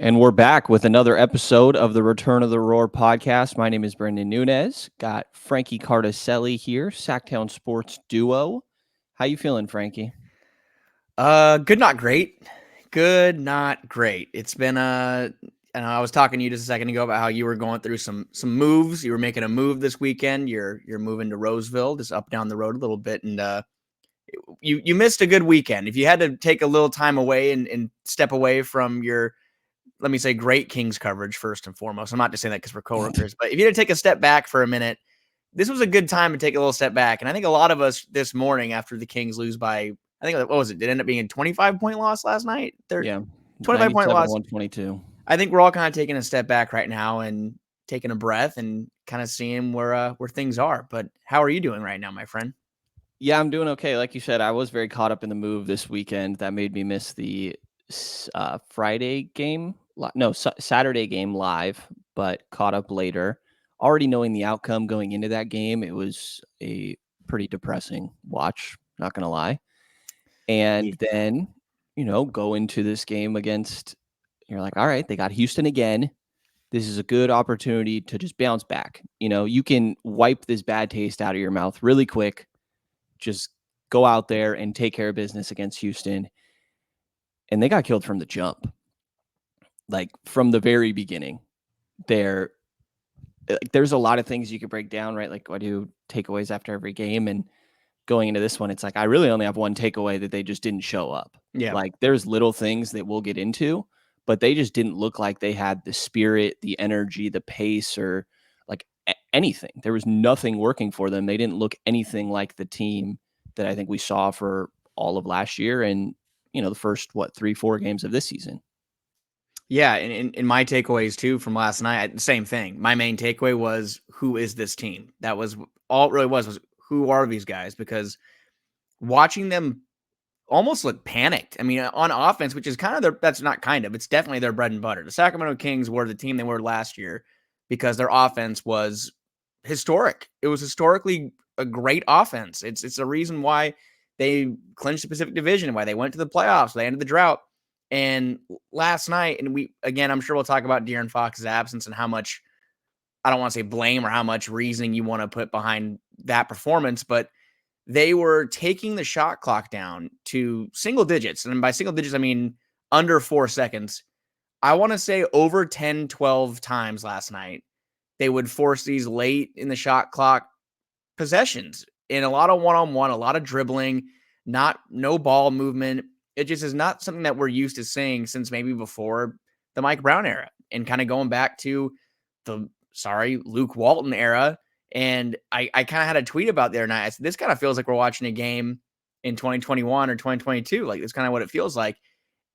And we're back with another episode of the Return of the Roar podcast. My name is Brenden Nunes. Got Frankie Cartoscelli here, Sactown Sports Duo. How you feeling, Frankie? Good, not great. Good, not great. It's been and I was talking to you just a second ago about how you were going through some moves. You were making a move this weekend. You're moving to Roseville, just up down the road a little bit, and you missed a good weekend. If you had to take a little time away and step away from your, let me say, great Kings coverage first and foremost. I'm not just saying that because we're coworkers, but if you had to take a step back for a minute, this was a good time to take a little step back. And I think a lot of us this morning after the Kings lose by, I think, what was it? Did it end up being a 25-point loss last night? Yeah, 25-point loss. 97-122. I think we're all kind of taking a step back right now and taking a breath and kind of seeing where things are. But how are you doing right now, my friend? Yeah, I'm doing okay. Like you said, I was very caught up in the move this weekend. That made me miss the Friday game. No, Saturday game live, but caught up later. Already knowing the outcome going into that game, it was a pretty depressing watch, not going to lie. Yeah. And then, go into this game against, you're like, all right, they got Houston again. This is a good opportunity to just bounce back. You can wipe this bad taste out of your mouth really quick. Just go out there and take care of business against Houston. And they got killed from the jump. Like from the very beginning. There's a lot of things you could break down, right? Like I do takeaways after every game, and going into this one, it's like I really only have one takeaway that they just didn't show up. Yeah. Like there's little things that we'll get into, but they just didn't look like they had the spirit, the energy, the pace, or like anything. There was nothing working for them. They didn't look anything like the team that I think we saw for all of last year and the first 3-4 games of this season. Yeah, and my takeaways too from last night, same thing. My main takeaway was, who is this team? That was all it really was who are these guys? Because watching them almost look panicked. I mean, on offense, which is kind of that's not kind of, it's definitely their bread and butter. The Sacramento Kings were the team they were last year because their offense was historic. It was historically a great offense. It's a reason why they clinched the Pacific Division, why they went to the playoffs, they ended the drought. And last night, and I'm sure we'll talk about De'Aaron Fox's absence and how much, I don't want to say blame or how much reasoning you want to put behind that performance, but they were taking the shot clock down to single digits. And by single digits, I mean under 4 seconds. I want to say over 10, 12 times last night, they would force these late in the shot clock possessions in a lot of one-on-one, a lot of dribbling, no ball movement. It just is not something that we're used to seeing since maybe before the Mike Brown era and kind of going back to the Luke Walton era. And I kind of had a tweet about there, and I said, this kind of feels like we're watching a game in 2021 or 2022. Like, it's kind of what it feels like.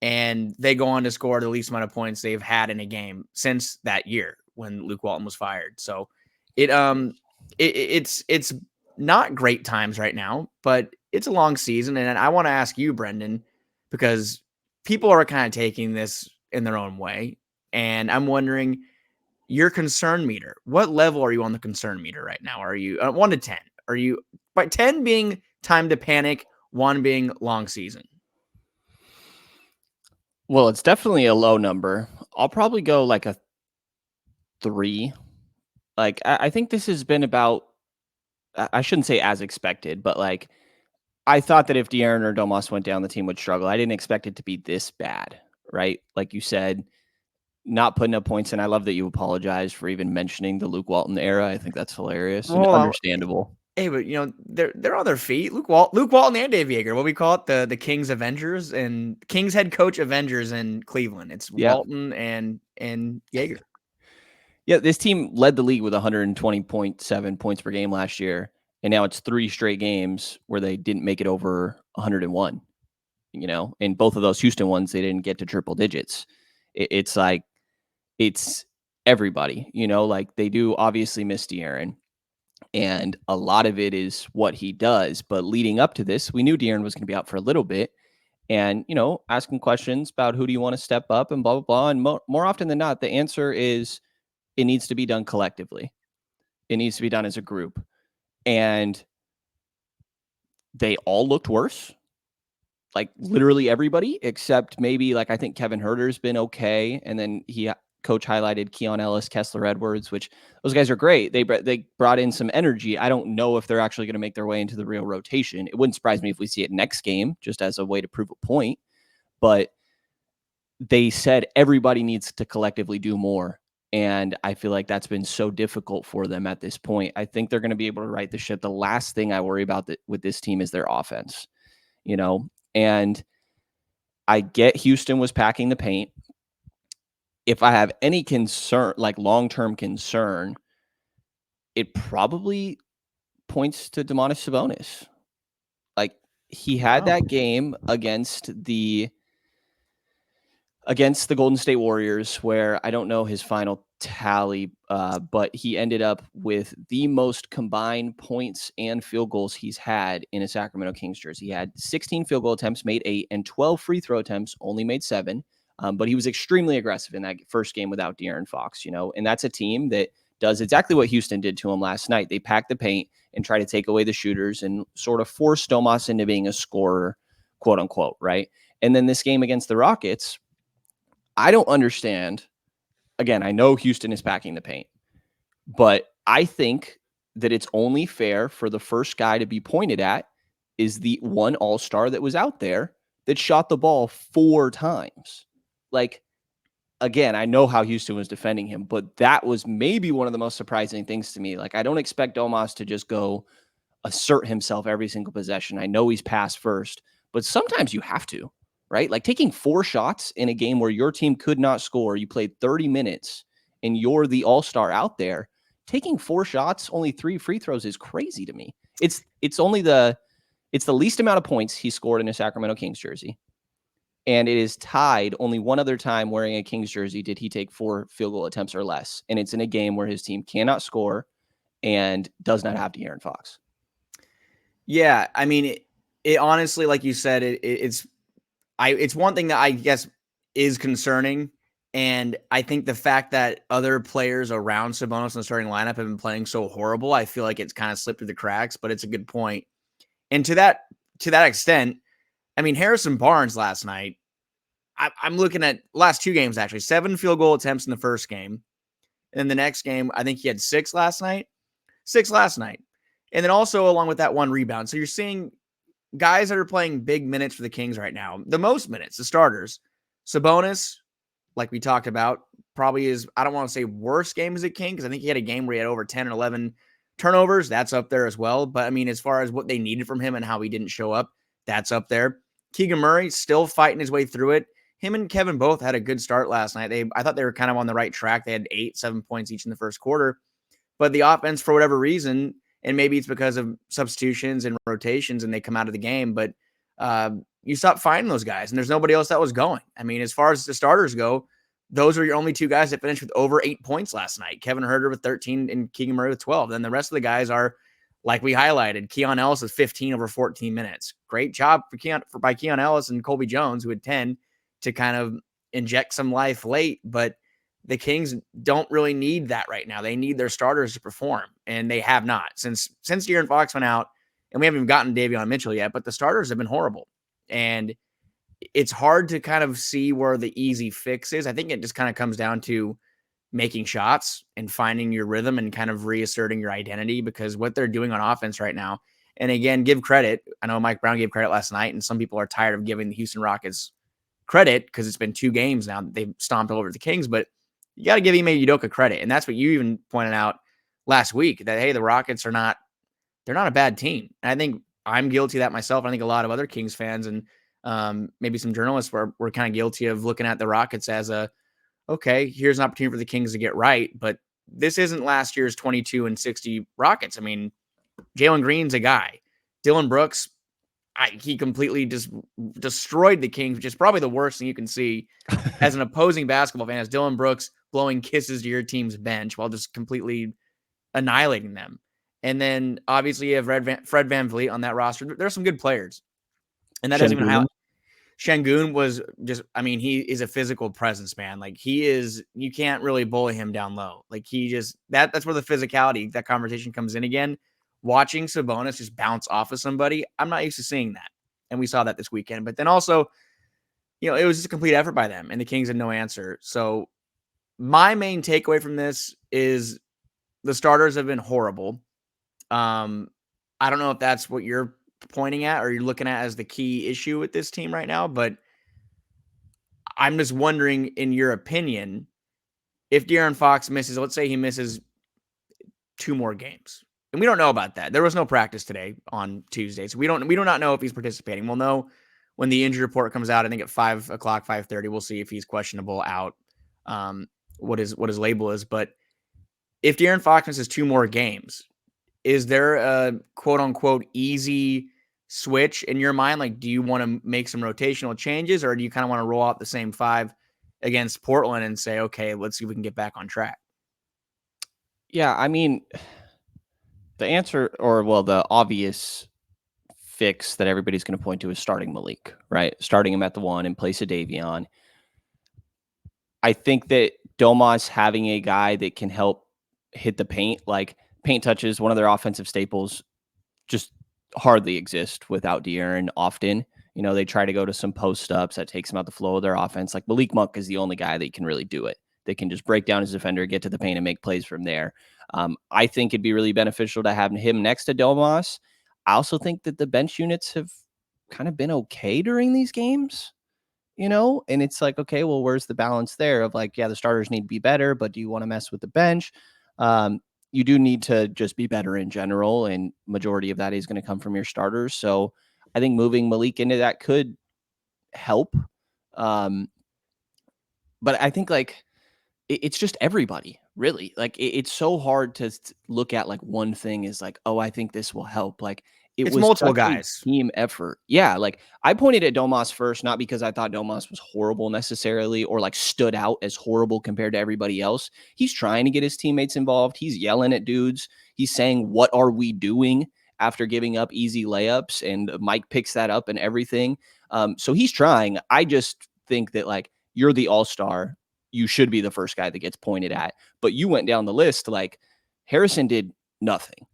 And they go on to score the least amount of points they've had in a game since that year when Luke Walton was fired. So it's not great times right now, but it's a long season. And I want to ask you, Brenden, because people are kind of taking this in their own way. And I'm wondering, your concern meter, what level are you on the concern meter right now? Are you 1 to 10? Are you, by 10 being time to panic, 1 being long season? Well, it's definitely a low number. I'll probably go like a 3. Like I think this has been about, I shouldn't say as expected, but like I thought that if De'Aaron or Domas went down, the team would struggle. I didn't expect it to be this bad, right? Like you said, not putting up points. And I love that you apologize for even mentioning the Luke Walton era. I think that's hilarious and Hold on. understandable. Hey, but they're on their feet. Luke Walton and Dave Yeager. What we call it, the Kings Avengers and Kings head coach Avengers in Cleveland. It's Yeah. Walton and Yeager. Yeah. This team led the league with 120.7 points per game last year. And now it's 3 straight games where they didn't make it over 101. In both of those Houston ones, they didn't get to triple digits. It's like, it's everybody, like they do obviously miss De'Aaron. And a lot of it is what he does. But leading up to this, we knew De'Aaron was going to be out for a little bit. And, asking questions about who do you want to step up and blah, blah, blah. And more often than not, the answer is it needs to be done collectively. It needs to be done as a group. And they all looked worse. like literally everybody except maybe like I think Kevin Herter's been okay, and then coach highlighted Keon Ellis, Kessler Edwards, which those guys are great. They brought in some energy. I don't know if they're actually going to make their way into the real rotation. It wouldn't surprise me if we see it next game, just as a way to prove a point. But they said everybody needs to collectively do more. And I feel like that's been so difficult for them at this point. I think they're going to be able to right the ship. The last thing I worry about with this team is their offense, and I get Houston was packing the paint. If I have any concern, like long-term concern, it probably points to Domantas Sabonis. Like he had that game against the Golden State Warriors where I don't know his final tally, but he ended up with the most combined points and field goals he's had in a Sacramento Kings jersey. He had 16 field goal attempts, made 8, and 12 free throw attempts, only made 7. But he was extremely aggressive in that first game without De'Aaron Fox, and that's a team that does exactly what Houston did to him last night. They pack the paint and try to take away the shooters and sort of force Domas into being a scorer, quote unquote, right? And then this game against the Rockets, I don't understand. Again, I know Houston is packing the paint, but I think that it's only fair for the first guy to be pointed at is the one all-star that was out there that shot the ball 4 times. Like, again, I know how Houston was defending him, but that was maybe one of the most surprising things to me. Like, I don't expect Domas to just go assert himself every single possession. I know he's pass first, but sometimes you have to, right? Like taking 4 shots in a game where your team could not score, you played 30 minutes and you're the all-star out there, taking 4 shots, only 3 free throws is crazy to me. It's the least amount of points he scored in a Sacramento Kings jersey. And it is tied only one other time wearing a Kings jersey did he take 4 field goal attempts or less. And it's in a game where his team cannot score and does not have De'Aaron Fox. Yeah, I mean, it honestly, like you said, it's one thing that I guess is concerning, and I think the fact that other players around Sabonis in the starting lineup have been playing so horrible, I feel like it's kind of slipped through the cracks. But it's a good point, and to that extent, I mean, Harrison Barnes last night. I'm looking at last 2 games actually, 7 field goal attempts in the first game, and then the next game I think he had 6 last night. 6 last night. And then also along with that 1 rebound. So you're seeing guys that are playing big minutes for the Kings right now. The most minutes, the starters. Sabonis, like we talked about, probably is, I don't want to say worst game as a King, because I think he had a game where he had over 10 or 11 turnovers. That's up there as well. But I mean, as far as what they needed from him and how he didn't show up, that's up there. Keegan Murray still fighting his way through it. Him and Kevin both had a good start last night. I thought they were kind of on the right track. They had 8-7 points each in the first quarter. But the offense, for whatever reason, and maybe it's because of substitutions and rotations and they come out of the game, but you stop finding those guys and there's nobody else that was going. I mean, as far as the starters go, those are your only 2 guys that finished with over 8 points last night. Kevin Herter with 13 and Keegan Murray with 12. Then the rest of the guys are, like we highlighted, Keon Ellis with 15 over 14 minutes. Great job by Keon Ellis and Colby Jones, who had 10, to kind of inject some life late, but the Kings don't really need that right now. They need their starters to perform, and they have not. Since De'Aaron Fox went out, and we haven't even gotten Davion Mitchell yet, but the starters have been horrible. And it's hard to kind of see where the easy fix is. I think it just kind of comes down to making shots and finding your rhythm and kind of reasserting your identity, because what they're doing on offense right now, and again, give credit. I know Mike Brown gave credit last night, and some people are tired of giving the Houston Rockets credit because it's been 2 games now that they've stomped over the Kings, but you got to give Ime Udoka credit. And that's what you even pointed out last week, that, hey, the Rockets they're not a bad team. And I think I'm guilty of that myself. I think a lot of other Kings fans and maybe some journalists were kind of guilty of looking at the Rockets as okay, here's an opportunity for the Kings to get right. But this isn't last year's 22-60 Rockets. I mean, Jalen Green's a guy. Dylan Brooks, he completely just destroyed the Kings, which is probably the worst thing you can see as an opposing basketball fan, as Dylan Brooks blowing kisses to your team's bench while just completely annihilating them. And then obviously you have Fred VanVleet on that roster. There's some good players. And that doesn't even highlight. Şengün was just, I mean, he is a physical presence, man. Like he is, you can't really bully him down low. Like he just, that's where the physicality, that conversation comes in again. Watching Sabonis just bounce off of somebody, I'm not used to seeing that. And we saw that this weekend. But then also, it was just a complete effort by them, and the Kings had no answer. So my main takeaway from this is the starters have been horrible. I don't know if that's what you're pointing at or you're looking at as the key issue with this team right now, but I'm just wondering, in your opinion, if De'Aaron Fox misses, let's say he misses 2 more games. And we don't know about that. There was no practice today on Tuesday. So we do not know if he's participating. We'll know when the injury report comes out, I think at 5 o'clock, 5:30, we'll see if he's questionable out, what his label is. But if De'Aaron Fox misses 2 more games, is there a quote unquote easy switch in your mind? Like, do you want to make some rotational changes, or do you kind of want to roll out the same 5 against Portland and say, okay, let's see if we can get back on track? Yeah, I mean, the answer, the obvious fix that everybody's going to point to is starting Malik, right? Starting him at the 1 in place of Davion. I think that Domas having a guy that can help hit the paint, like paint touches, one of their offensive staples, just hardly exist without De'Aaron often. They try to go to some post ups that takes them out the flow of their offense. Like Malik Monk is the only guy that can really do it. They can just break down his defender, get to the paint, and make plays from there. I think it'd be really beneficial to have him next to Domas. I also think that the bench units have kind of been okay during these games, and it's like, okay, well, where's the balance there of like, yeah, the starters need to be better, but do you want to mess with the bench? You do need to just be better in general, and majority of that is going to come from your starters. So I think moving Malik into that could help. But I think like it's just everybody, really. Like it's so hard to look at like one thing is like, oh, I think this will help. Like it It's was multiple such a guys. team effort. Yeah, like I pointed at Domas first, not because I thought Domas was horrible necessarily or like stood out as horrible compared to everybody else. He's trying to get his teammates involved. He's yelling at dudes. He's saying, "What are we doing?" after giving up easy layups, and Mike picks that up and everything. So he's trying. I just think that like you're the all-star. You should be the first guy that gets pointed at. But you went down the list like Harrison did nothing.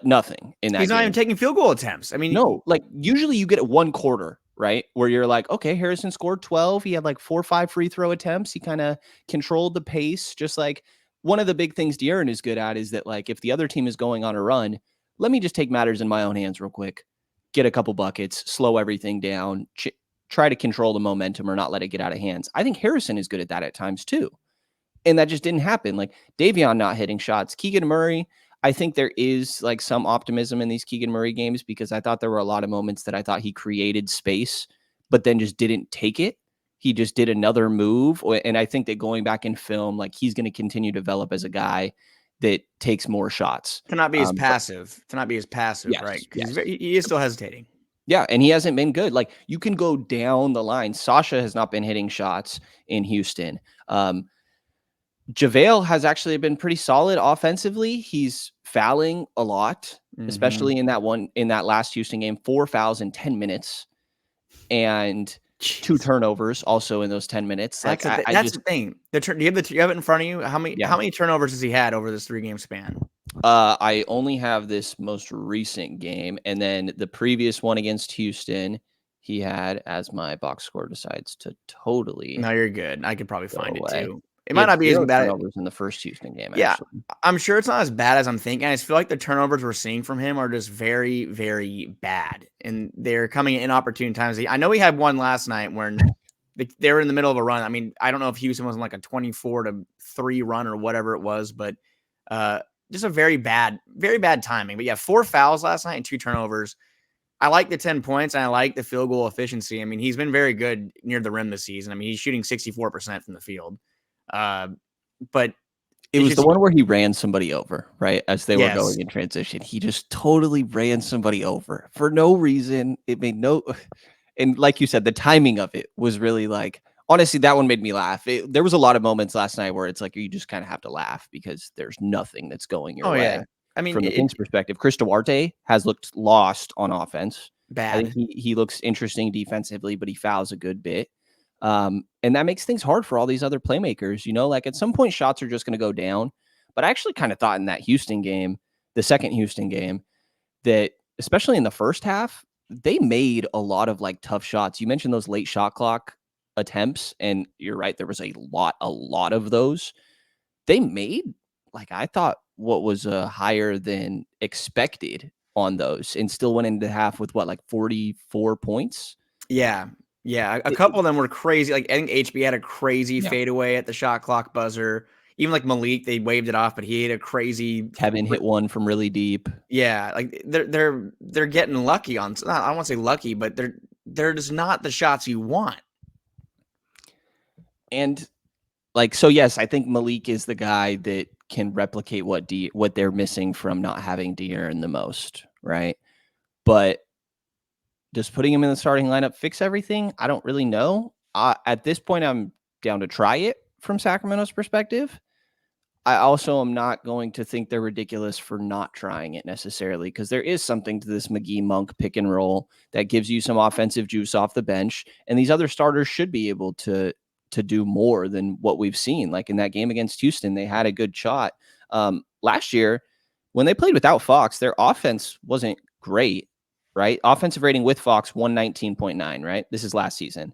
Nothing in that He's not even game. taking field goal attempts. I mean, No, like usually you get it 1 quarter, right? Where you're like, okay, Harrison scored 12. He had like 4 or 5 free throw attempts. He kind of controlled the pace. Just like one of the big things De'Aaron is good at is that like if the other team is going on a run, let me just take matters in my own hands real quick, get a couple buckets, slow everything down, try to control the momentum or not let it get out of hands. I think Harrison is good at that at times too. And that just didn't happen. Like Davion not hitting shots. Keegan Murray, I think there is like some optimism in these Keegan Murray games because I thought there were a lot of moments that I thought he created space, but then just didn't take it. He just did another move. And I think that going back in film, like he's going to continue to develop as a guy that takes more shots. to not be as passive, Yes, right? Because yes. he is still hesitating. Yeah, and he hasn't been good. Like you can go down the line. Sasha has not been hitting shots in Houston. JaVale has actually been pretty solid offensively. He's fouling a lot, especially in that last Houston game, 4 fouls in 10 minutes and 2 turnovers also in those 10 minutes. That's Like that's the thing. Do you have it in front of you? How many turnovers has he had over this 3-game span? I only have this most recent game, and then the previous one against Houston, he had, as my box score decides to totally. No, you're good. I could probably find it too. It He might had not be as 0 bad. turnovers in the first Houston game. Yeah, Actually, I'm sure it's not as bad as I'm thinking. I just feel like the turnovers we're seeing from him are just very, very bad, and they're coming at inopportune times. I know he had one last night when they were in the middle of a run. I mean, I don't know if Houston was in like a 24-3 run or whatever it was, but just a very bad timing. But yeah, 4 fouls last night and 2 turnovers. I like the 10 points and I like the field goal efficiency. I mean, he's been very good near the rim this season. I mean, he's shooting 64% from the field. But it was the one where he ran somebody over, right? As they were going in transition. He just totally ran somebody over for no reason. It made no, and like you said, the timing of it was really like, honestly, that one made me laugh. There was a lot of moments last night where it's like, you just kind of have to laugh because there's nothing that's going your way. Yeah. I mean, from the Kings' perspective, Chris Duarte has looked lost on offense. Bad. I think he looks interesting defensively, but he fouls a good bit. And that makes things hard for all these other playmakers, like at some point shots are just going to go down. But I actually kind of thought in that Houston game, the second Houston game, that especially in the first half, they made a lot of like tough shots. You mentioned those late shot clock attempts, and you're right. There was a lot of those. They made, like, I thought what was higher than expected on those, and still went into half with what, like 44 points. Yeah. Yeah. A It- couple of them were crazy. Like, I think HB had a crazy yeah, fadeaway at the shot clock buzzer. Even like Malik, they waved it off, but he had a crazy. Kevin hit one from really deep, Yeah, like they're getting lucky on. Not, I don't want to say lucky, but they're just not the shots you want. and like, so yes, I think Malik is the guy that can replicate what they're missing from not having De'Aaron the most, right? But does putting him in the starting lineup fix everything? I don't really know. At this point, I'm down to try it from Sacramento's perspective. I also am not going to think they're ridiculous for not trying it necessarily, because there is something to this McGee Monk pick and roll that gives you some offensive juice off the bench, and these other starters should be able to do more than what we've seen. Like in that game against Houston, they had a good shot. Last year, when they played without Fox, their offense wasn't great, right? Offensive rating with Fox 119.9, right? This is last season.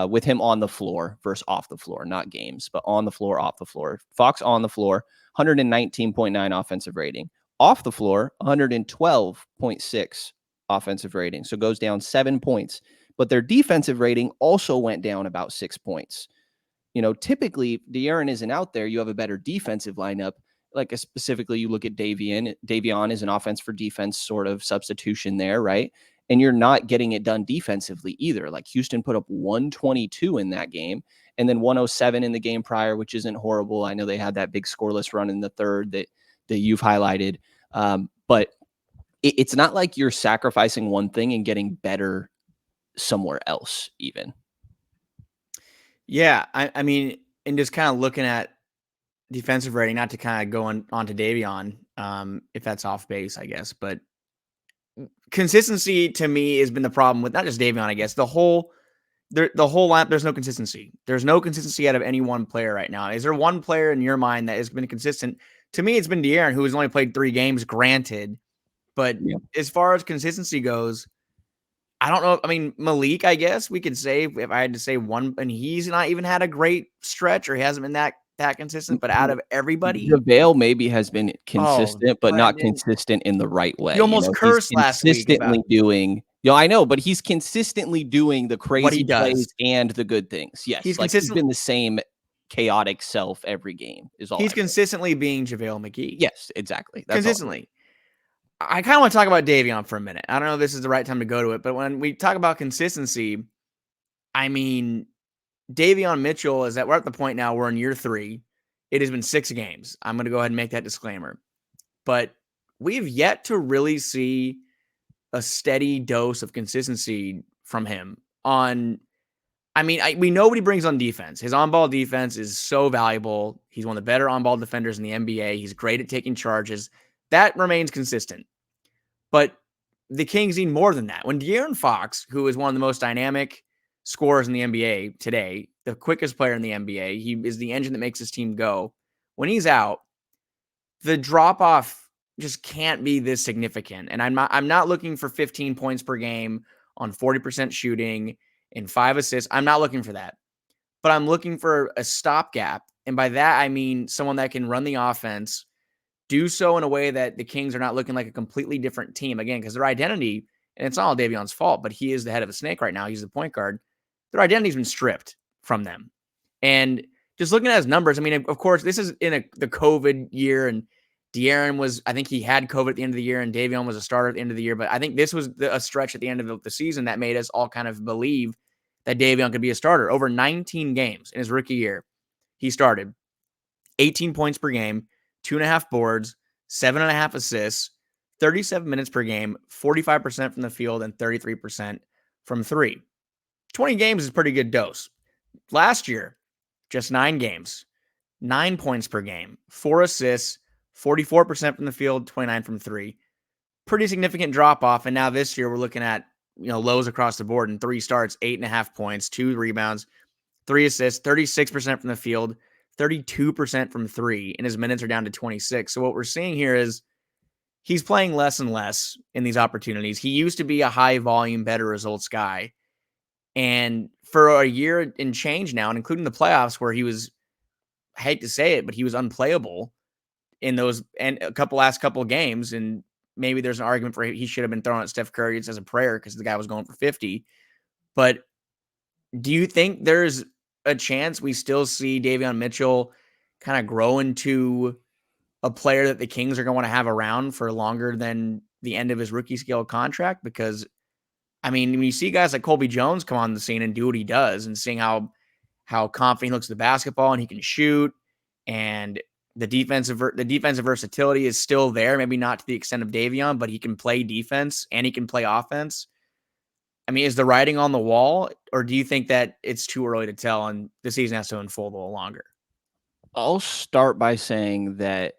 With him on the floor versus off the floor, not games, but on the floor, off the floor. Fox on the floor, 119.9 offensive rating. Off the floor, 112.6 offensive rating. So goes down 7 points. But their defensive rating also went down about 6 points. Typically, De'Aaron isn't out there. You have a better defensive lineup. Like specifically, you look at Davion. Davion is an offense for defense sort of substitution there, right? And you're not getting it done defensively either. Like Houston put up 122 in that game, and then 107 in the game prior, which isn't horrible. I know they had that big scoreless run in the third that you've highlighted, but it's not like you're sacrificing one thing and getting better somewhere else, even. Yeah, I mean, and just kind of looking at defensive rating, not to kind of go on to Davion, if that's off base, I guess, but consistency to me has been the problem with not just Davion, I guess, the whole lineup. There's no consistency. There's no consistency out of any one player right now. Is there one player in your mind that has been consistent? To me, it's been De'Aaron, who has only played 3 games, granted. But Yeah. as far as consistency goes, I don't know. I mean, Malik, I guess we could say, if I had to say one, and he's not even had a great stretch, or he hasn't been that consistent. But out of everybody, JaVale maybe has been oh, consistent, but not Brenden, consistent in the right you way. almost He's cursed last week about consistently doing, I know, but he's consistently doing the what he crazy does. plays and the good things. Yes. He's Like he's consistent. been the same chaotic self every game, is all He's I say. consistently being JaVale McGee. Yes, exactly. That's all. Consistently. I kind of want to talk about Davion for a minute. I don't know if this is the right time to go to it, but when we talk about consistency, I mean, Davion Mitchell is that we're at the point now, we're in year 3. It has been 6 games. I'm going to go ahead and make that disclaimer. But we've yet to really see a steady dose of consistency from him on. I mean, we know what he brings on defense. His on-ball defense is so valuable. He's one of the better on-ball defenders in the NBA. He's great at taking charges. That remains consistent. But the Kings need more than that. When De'Aaron Fox, who is one of the most dynamic scorers in the NBA today, the quickest player in the NBA, he is the engine that makes his team go. When he's out, the drop-off just can't be this significant. And I'm not looking for 15 points per game on 40% shooting and 5 assists. I'm not looking for that. But I'm looking for a stopgap. And by that, I mean someone that can run the offense, do so in a way that the Kings are not looking like a completely different team. Again, because their identity, and it's not all Davion's fault, but he is the head of a snake right now. He's the point guard. Their identity's been stripped from them. And just looking at his numbers, I mean, of course, this is in the COVID year, and De'Aaron was, I think he had COVID at the end of the year, and Davion was a starter at the end of the year. But I think this was a stretch at the end of the season that made us all kind of believe that Davion could be a starter. Over 19 games in his rookie year, he started 18 points per game, 2.5 boards, 7.5 assists, 37 minutes per game, 45% from the field, and 33% from 3. 20 games is a pretty good dose. Last year, just 9 games, 9 points per game, 4 assists, 44% from the field, 29 from 3. Pretty significant drop off. And now this year we're looking at lows across the board in 3 starts, 8.5 points, 2 rebounds, 3 assists, 36% from the field, 32% from 3, and his minutes are down to 26. So what we're seeing here is he's playing less and less in these opportunities. He used to be a high volume, better results guy. And for a year and change now, and including the playoffs where he was, I hate to say it, but he was unplayable in those and last couple of games. And maybe there's an argument for he should have been thrown at Steph Curry as a prayer because the guy was going for 50. But do you think there's a chance we still see Davion Mitchell kind of grow into a player that the Kings are going to want to have around for longer than the end of his rookie scale contract? Because, I mean, when you see guys like Colby Jones come on the scene and do what he does and seeing how confident he looks with the basketball and he can shoot, and the defensive versatility is still there, maybe not to the extent of Davion, but he can play defense and he can play offense. I mean, is the writing on the wall, or do you think that it's too early to tell and the season has to unfold a little longer? I'll start by saying that,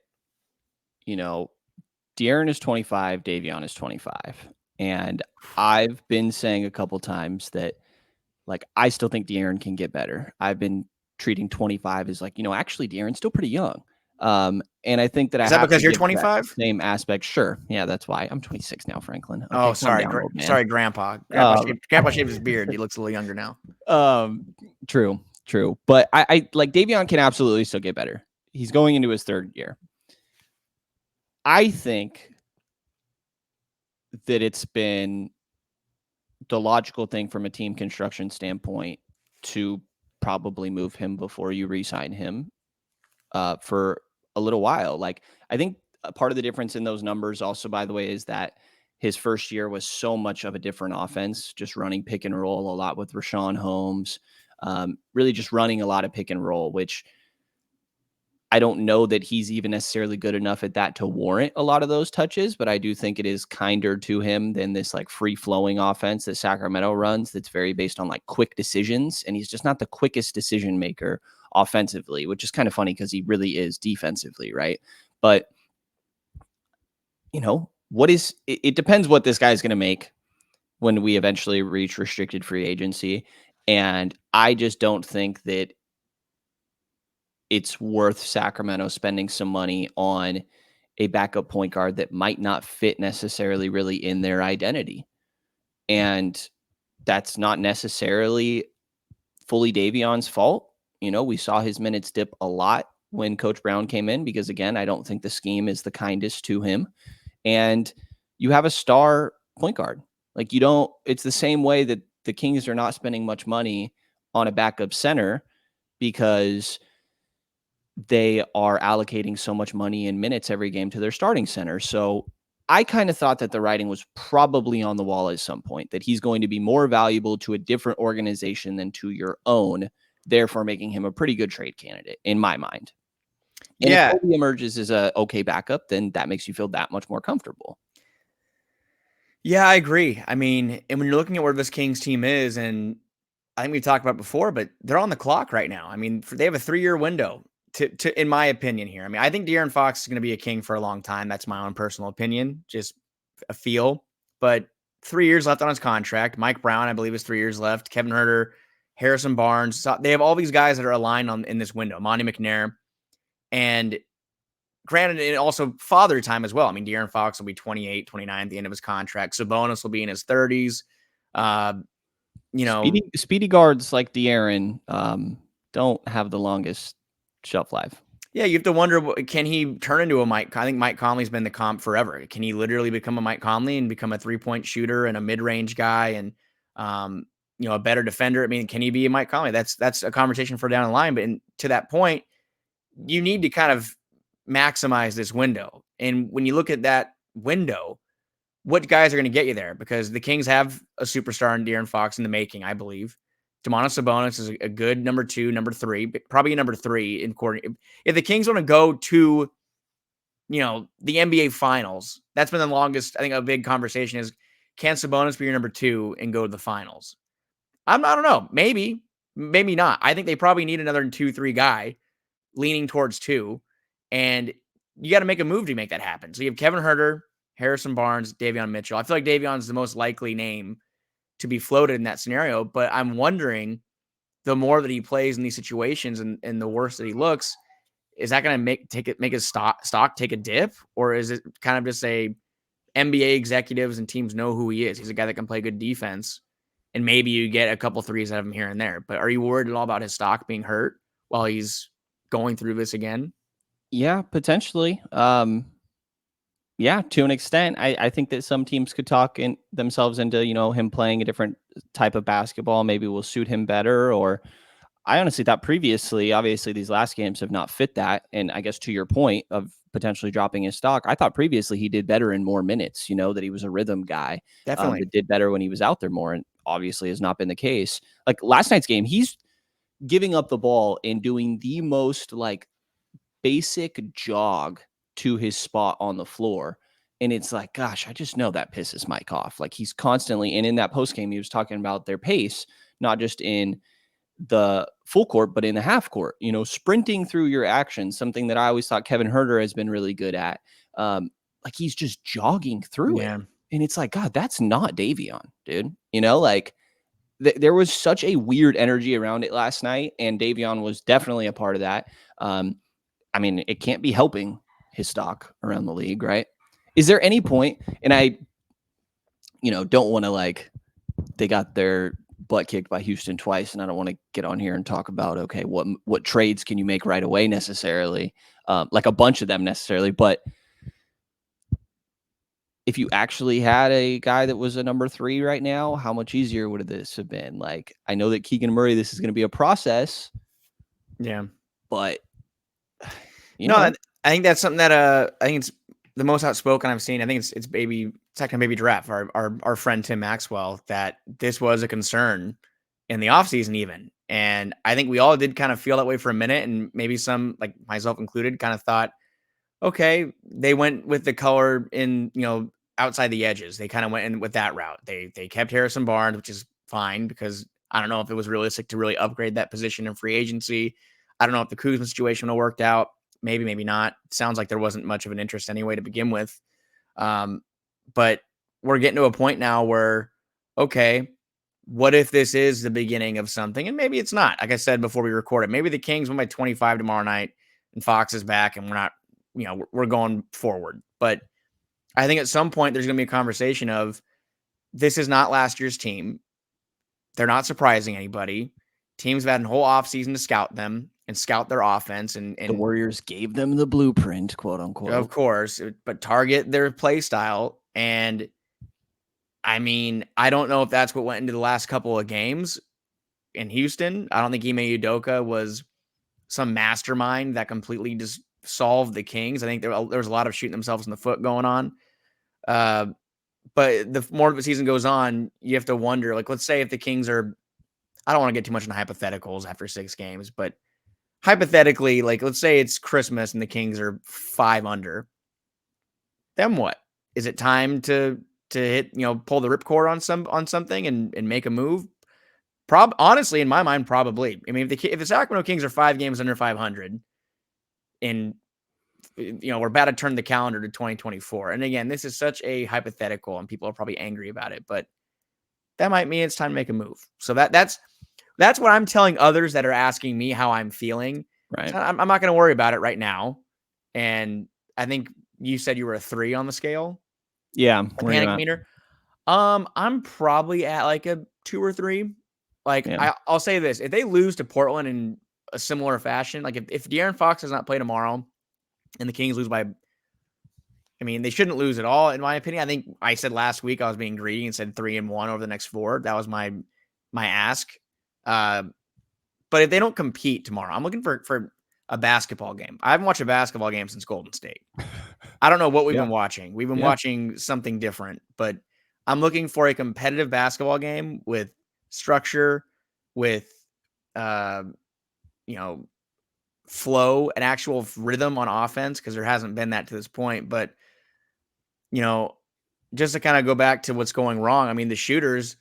De'Aaron is 25, Davion is 25. And I've been saying a couple times that, I still think De'Aaron can get better. I've been treating 25 as actually De'Aaron's still pretty young. And I think that Is that because you're 25? Same aspect. Sure. Yeah, that's why. I'm 26 now, Franklin. Okay, oh, sorry. Sorry, Grandpa. Grandpa shaved his beard. He looks a little younger now. True. But I like Davion can absolutely still get better. He's going into his third year. I think that it's been the logical thing from a team construction standpoint to probably move him before you re-sign him for a little while. I think a part of the difference in those numbers also, by the way, is that his first year was so much of a different offense, just running pick and roll a lot with Rashawn Holmes, really just running a lot of pick and roll, which I don't know that he's even necessarily good enough at that to warrant a lot of those touches, but I do think it is kinder to him than this free flowing offense that Sacramento runs. That's very based on quick decisions. And he's just not the quickest decision maker offensively, which is kind of funny because he really is defensively. Right. But it depends what this guy's going to make when we eventually reach restricted free agency. And I just don't think that it's worth Sacramento spending some money on a backup point guard that might not fit necessarily really in their identity. And that's not necessarily fully Davion's fault. We saw his minutes dip a lot when Coach Brown came in because, again, I don't think the scheme is the kindest to him. And you have a star point guard. It's the same way that the Kings are not spending much money on a backup center because they are allocating so much money and minutes every game to their starting center. So I kind of thought that the writing was probably on the wall at some point, that he's going to be more valuable to a different organization than to your own, therefore making him a pretty good trade candidate in my mind. And if Kobe emerges as a okay backup, then that makes you feel that much more comfortable. Yeah, I agree. I mean, and when you're looking at where this Kings team is, and I think we talked about before, but they're on the clock right now. I mean, they have a 3-year window to, in my opinion here. I mean, I think De'Aaron Fox is going to be a King for a long time. That's my own personal opinion, just a feel. But 3 years left on his contract. Mike Brown, I believe, is 3 years left. Kevin Huerter, Harrison Barnes. So they have all these guys that are aligned in this window. Monty McNair. And granted, and also father time as well. I mean, De'Aaron Fox will be 28, 29 at the end of his contract. Sabonis will be in his 30s. Speedy guards like De'Aaron don't have the longest shelf life. Yeah, you have to wonder, can he turn into a Mike? I think Mike Conley's been the comp forever. Can he literally become a Mike Conley and become a 3-point shooter and a mid-range guy and a better defender? I mean, can he be a Mike Conley? That's a conversation for down the line. But to that point, you need to kind of maximize this window. And when you look at that window, what guys are going to get you there? Because the Kings have a superstar in De'Aaron Fox in the making, I believe. Domantas Sabonis is a good number 2, number 3, but probably number 3 in court. If the Kings want to go to, the NBA Finals, that's been the longest. I think a big conversation is, can Sabonis be your number 2 and go to the Finals? I don't know. Maybe not. I think they probably need another 2-3 guy leaning towards 2, and you got to make a move to make that happen. So you have Kevin Huerter, Harrison Barnes, Davion Mitchell. I feel like Davion's the most likely name to be floated in that scenario, but I'm wondering, the more that he plays in these situations and the worse that he looks, is that going to make his stock take a dip, or is it kind of just a NBA executives and teams know who he is? He's a guy that can play good defense, and maybe you get a couple threes out of him here and there. But are you worried at all about his stock being hurt while he's going through this again? Yeah, potentially. Yeah, to an extent. I think that some teams could talk themselves into, him playing a different type of basketball. Maybe will suit him better. Or I honestly thought previously, obviously these last games have not fit that. And I guess to your point of potentially dropping his stock, I thought previously he did better in more minutes, that he was a rhythm guy Definitely. that did better when he was out there more. And obviously has not been the case. Like last night's game, he's giving up the ball and doing the most like basic jog to his spot on the floor. And it's like, gosh, I just know that pisses Mike off. Like he's constantly, and in that post game, he was talking about their pace, not just in the full court, but in the half court, sprinting through your actions, something that I always thought Kevin Herter has been really good at. Like he's just jogging through it. Yeah. And it's like, God, that's not Davion, dude. Like there was such a weird energy around it last night, and Davion was definitely a part of that. I mean, it can't be helping his stock around the league, right? Is there any point, and I, don't want to like, they got their butt kicked by Houston twice, and I don't want to get on here and talk about, okay, what trades can you make right away necessarily, like a bunch of them necessarily, but if you actually had a guy that was a number 3 right now, how much easier would this have been? Like, I know that Keegan Murray, this is going to be a process. Yeah. But I think that's something that I think it's the most outspoken I've seen. I think it's second baby draft, our friend Tim Maxwell, that this was a concern in the offseason even. And I think we all did kind of feel that way for a minute, and maybe some, like myself included, kind of thought, okay, they went with the color in, outside the edges. They kind of went in with that route. They kept Harrison Barnes, which is fine, because I don't know if it was realistic to really upgrade that position in free agency. I don't know if the Kuzma situation will worked out. Maybe, maybe not. It sounds like there wasn't much of an interest anyway to begin with. But we're getting to a point now where, okay, what if this is the beginning of something? And maybe it's not. Like I said before we recorded, maybe the Kings win by 25 tomorrow night and Fox is back and we're not, we're going forward. But I think at some point there's going to be a conversation of, this is not last year's team. They're not surprising anybody. Teams have had a whole offseason to scout them and scout their offense. And the Warriors gave them the blueprint, quote unquote. Of course, but target their play style. And I mean, I don't know if that's what went into the last couple of games in Houston. I don't think Ime Udoka was some mastermind that completely just solved the Kings. I think there was a lot of shooting themselves in the foot going on. But the more the season goes on, you have to wonder, like, let's say if the Kings are, I don't want to get too much into hypotheticals after 6 games, but hypothetically, like, let's say it's Christmas and the Kings are 5 under. Then what? Is it time to hit, pull the ripcord on something and make a move? Honestly, in my mind, probably. I mean, if the Sacramento Kings are 5 games under 500, and we're about to turn the calendar to 2024. And again, this is such a hypothetical, and people are probably angry about it, but that might mean it's time to make a move. So that's what I'm telling others that are asking me how I'm feeling. Right. So I'm not going to worry about it right now. And I think you said you were a 3 on the scale. Yeah. A panic meter. I'm probably at like a 2 or 3. Like, yeah. I'll say this: if they lose to Portland in a similar fashion, like if De'Aaron Fox does not play tomorrow and the Kings lose by, I mean, they shouldn't lose at all, in my opinion. I think I said last week I was being greedy and said 3-1 over the next 4. That was my ask. But if they don't compete tomorrow, I'm looking for a basketball game. I haven't watched a basketball game since Golden State. I don't know what we've been watching. We've been watching something different, but I'm looking for a competitive basketball game with structure, with flow, an actual rhythm on offense, because there hasn't been that to this point. But just to kind of go back to what's going wrong, I mean, the shooters,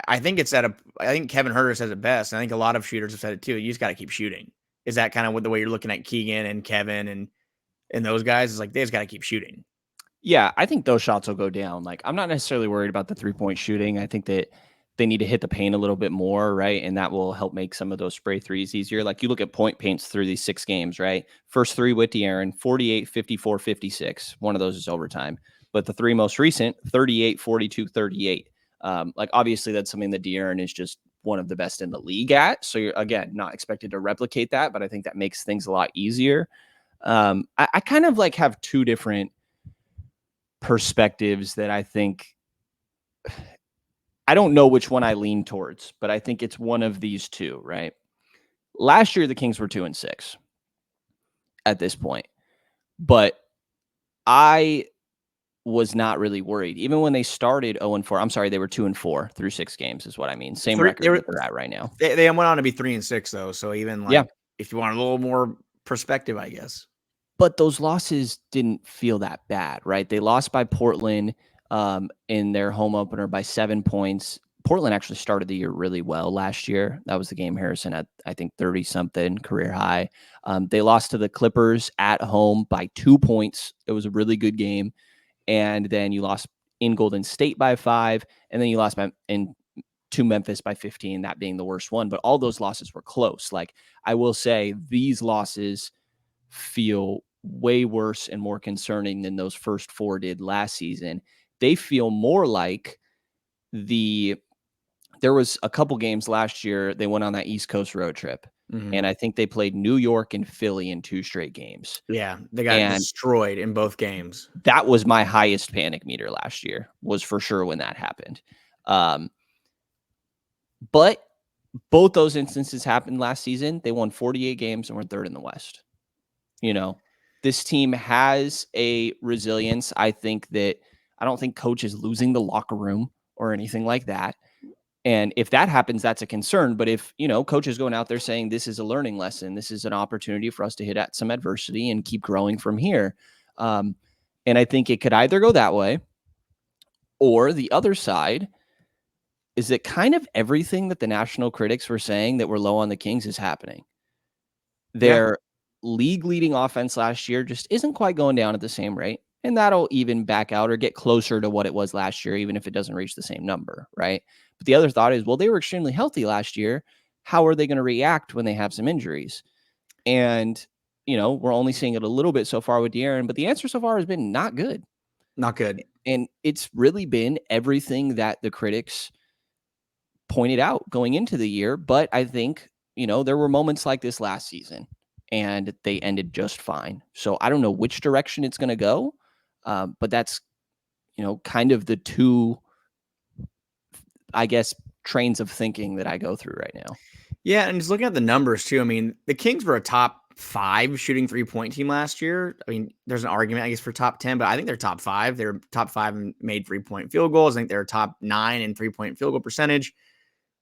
I think Kevin Herter says it best. And I think a lot of shooters have said it too. You just got to keep shooting. Is that kind of what the way you're looking at Keegan and Kevin and those guys? Is like, they just got to keep shooting. Yeah, I think those shots will go down. Like, I'm not necessarily worried about the 3-point shooting. I think that they need to hit the paint a little bit more, right? And that will help make some of those spray threes easier. Like you look at point paints through these 6 games, right? First 3 with De'Aaron, 48, 54, 56. One of those is overtime. But the 3 most recent, 38, 42, 38. Like obviously that's something that De'Aaron is just one of the best in the league at. So you're, again, not expected to replicate that, but I think that makes things a lot easier. I kind of like have 2 different perspectives that I think, I don't know which one I lean towards, but I think it's one of these 2, right? Last year, the Kings were 2-6 at this point, but I was not really worried. Even when they started 0-4, I'm sorry, they were 2-4 through 6 games is what I mean. Same record that they're at right now. They went on to be 3-6 though. So even Yeah. like if you want a little more perspective, I guess. But those losses didn't feel that bad, right? They lost by Portland in their home opener by 7 points. Portland actually started the year really well last year. That was the game Harrison had, I think, 30-something career high. They lost to the Clippers at home by 2 points. It was a really good game. And then you lost in Golden State by 5. And then you lost to Memphis by 15, that being the worst one. But all those losses were close. Like, I will say these losses feel way worse and more concerning than those first 4 did last season. They feel more like there was a couple games last year. They went on that East Coast road trip. Mm-hmm. And I think they played New York and Philly in 2 straight games. Yeah, they got destroyed in both games. That was my highest panic meter last year, was for sure when that happened. But both those instances happened last season. They won 48 games and were 3rd in the West. You know, this team has a resilience. I don't think coach is losing the locker room or anything like that. And if that happens, that's a concern. But if, coach is going out there saying this is a learning lesson, this is an opportunity for us to hit at some adversity and keep growing from here. And I think it could either go that way, or the other side is that kind of everything that the national critics were saying that were low on the Kings is happening. Their league leading offense last year just isn't quite going down at the same rate. And that'll even back out or get closer to what it was last year, even if it doesn't reach the same number, right? But the other thought is, well, they were extremely healthy last year. How are they going to react when they have some injuries? And, we're only seeing it a little bit so far with De'Aaron, but the answer so far has been not good. Not good. And it's really been everything that the critics pointed out going into the year. But I think, there were moments like this last season and they ended just fine. So I don't know which direction it's going to go. But that's, kind of the 2, I guess, trains of thinking that I go through right now. Yeah. And just looking at the numbers too. I mean, the Kings were a top 5 shooting 3-point team last year. I mean, there's an argument, I guess, for top 10, but I think they're top 5. They're top 5 and made 3-point field goals. I think they're top 9 in 3-point field goal percentage.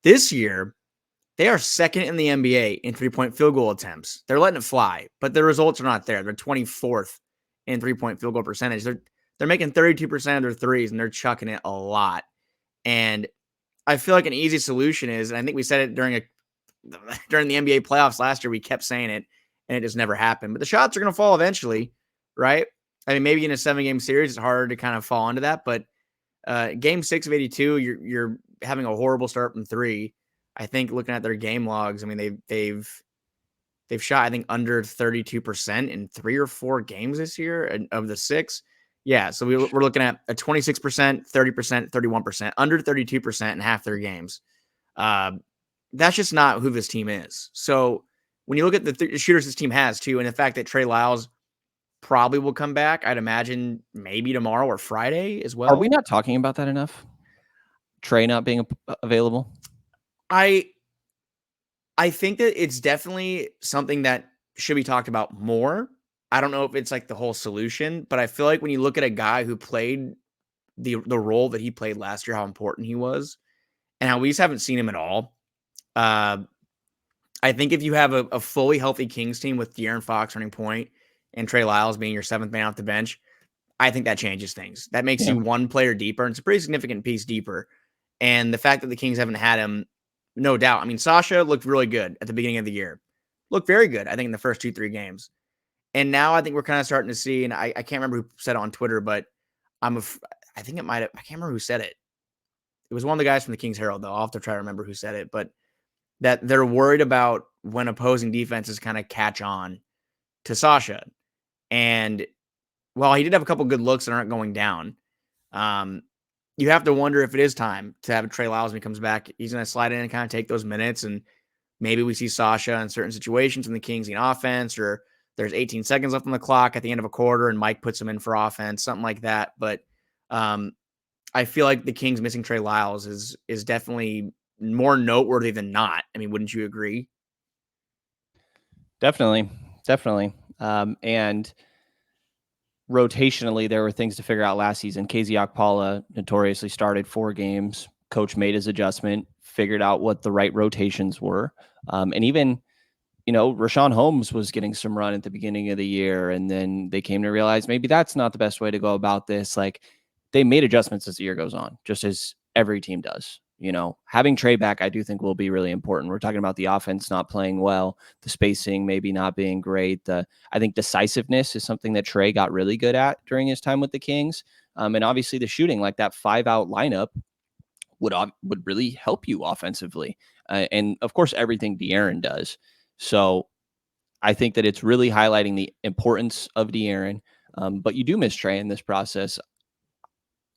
This year, they are 2nd in the NBA in 3-point field goal attempts. They're letting it fly, but the results are not there. They're 24th in 3-point field goal percentage. They're making 32% of their threes, and they're chucking it a lot. And I feel like an easy solution is, and I think we said it during the NBA playoffs last year, we kept saying it, and it just never happened. But the shots are going to fall eventually, right? I mean, maybe in a 7-game series, it's harder to kind of fall into that. But game 6 of 82, you're having a horrible start from 3. I think looking at their game logs, I mean, they've shot, I think, under 32% in 3 or 4 games this year, and of the 6. Yeah, so we're looking at a 26%, 30%, 31%, under 32% in half their games. That's just not who this team is. So when you look at the shooters this team has too, and the fact that Trey Lyles probably will come back, I'd imagine maybe tomorrow or Friday as well. Are we not talking about that enough? Trey not being available? I think that it's definitely something that should be talked about more. I don't know if it's like the whole solution, but I feel like when you look at a guy who played the role that he played last year, how important he was, and how we just haven't seen him at all. I think if you have a fully healthy Kings team with De'Aaron Fox running point and Trey Lyles being your 7th man off the bench, I think that changes things. That makes you one player deeper, and it's a pretty significant piece deeper. And the fact that the Kings haven't had him, no doubt. I mean, Sasha looked really good at the beginning of the year. Looked very good, I think, in the first 2-3 games. And now I think we're kind of starting to see, and I can't remember who said it on Twitter, but I can't remember who said it. it was one of the guys from the Kings Herald, though. I'll have to try to remember who said it, but that they're worried about when opposing defenses kind of catch on to Sasha. And while he did have a couple good looks that aren't going down, you have to wonder if it is time to have Trey Lyles when he comes back. He's going to slide in and kind of take those minutes, and maybe we see Sasha in certain situations when the Kings need offense, or there's 18 seconds left on the clock at the end of a quarter and Mike puts him in for offense, something like that. But I feel like the Kings missing Trey Lyles is definitely more noteworthy than not. I mean, wouldn't you agree? Definitely. And rotationally, there were things to figure out last season. KZ Okpala notoriously started 4 games. Coach made his adjustment, figured out what the right rotations were. And even, Rashawn Holmes was getting some run at the beginning of the year. And then they came to realize maybe that's not the best way to go about this. Like, they made adjustments as the year goes on, just as every team does. Having Trey back, I do think will be really important. We're talking about the offense not playing well, the spacing maybe not being great. I think decisiveness is something that Trey got really good at during his time with the Kings. And obviously the shooting, like that 5-out lineup would really help you offensively. And of course, everything De'Aaron does. So I think that it's really highlighting the importance of De'Aaron. But you do miss Trey in this process.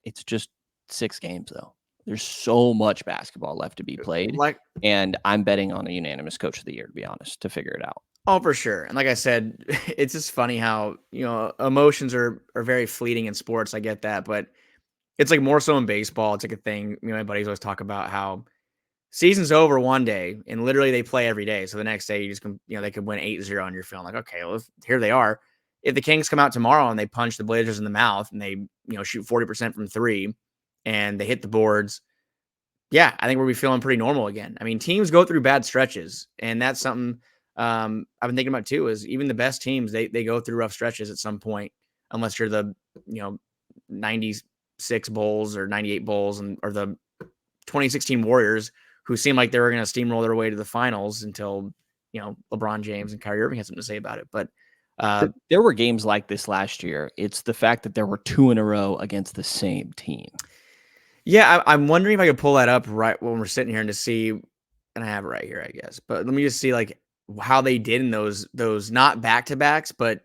It's just 6 games, though. There's so much basketball left to be played. And I'm betting on a unanimous coach of the year, to be honest, to figure it out. Oh, for sure. And like I said, it's just funny how, emotions are very fleeting in sports. I get that. But it's like more so in baseball. It's like a thing. My buddies always talk about how season's over one day and literally they play every day. So the next day you just they could win 8-0 and you're feeling like, okay, well, here they are. If the Kings come out tomorrow and they punch the Blazers in the mouth and they, shoot 40% from 3 and they hit the boards, yeah, I think we'll be feeling pretty normal again. I mean, teams go through bad stretches, and that's something I've been thinking about too, is even the best teams, they go through rough stretches at some point, unless you're the, 96 Bulls or 98 Bulls or the 2016 Warriors, who seemed like they were going to steamroll their way to the finals until, LeBron James and Kyrie Irving had something to say about it. But there were games like this last year. It's the fact that there were 2 in a row against the same team. Yeah, I'm wondering if I could pull that up right when we're sitting here and to see, and I have it right here, I guess. But let me just see like how they did in those not back-to-backs, but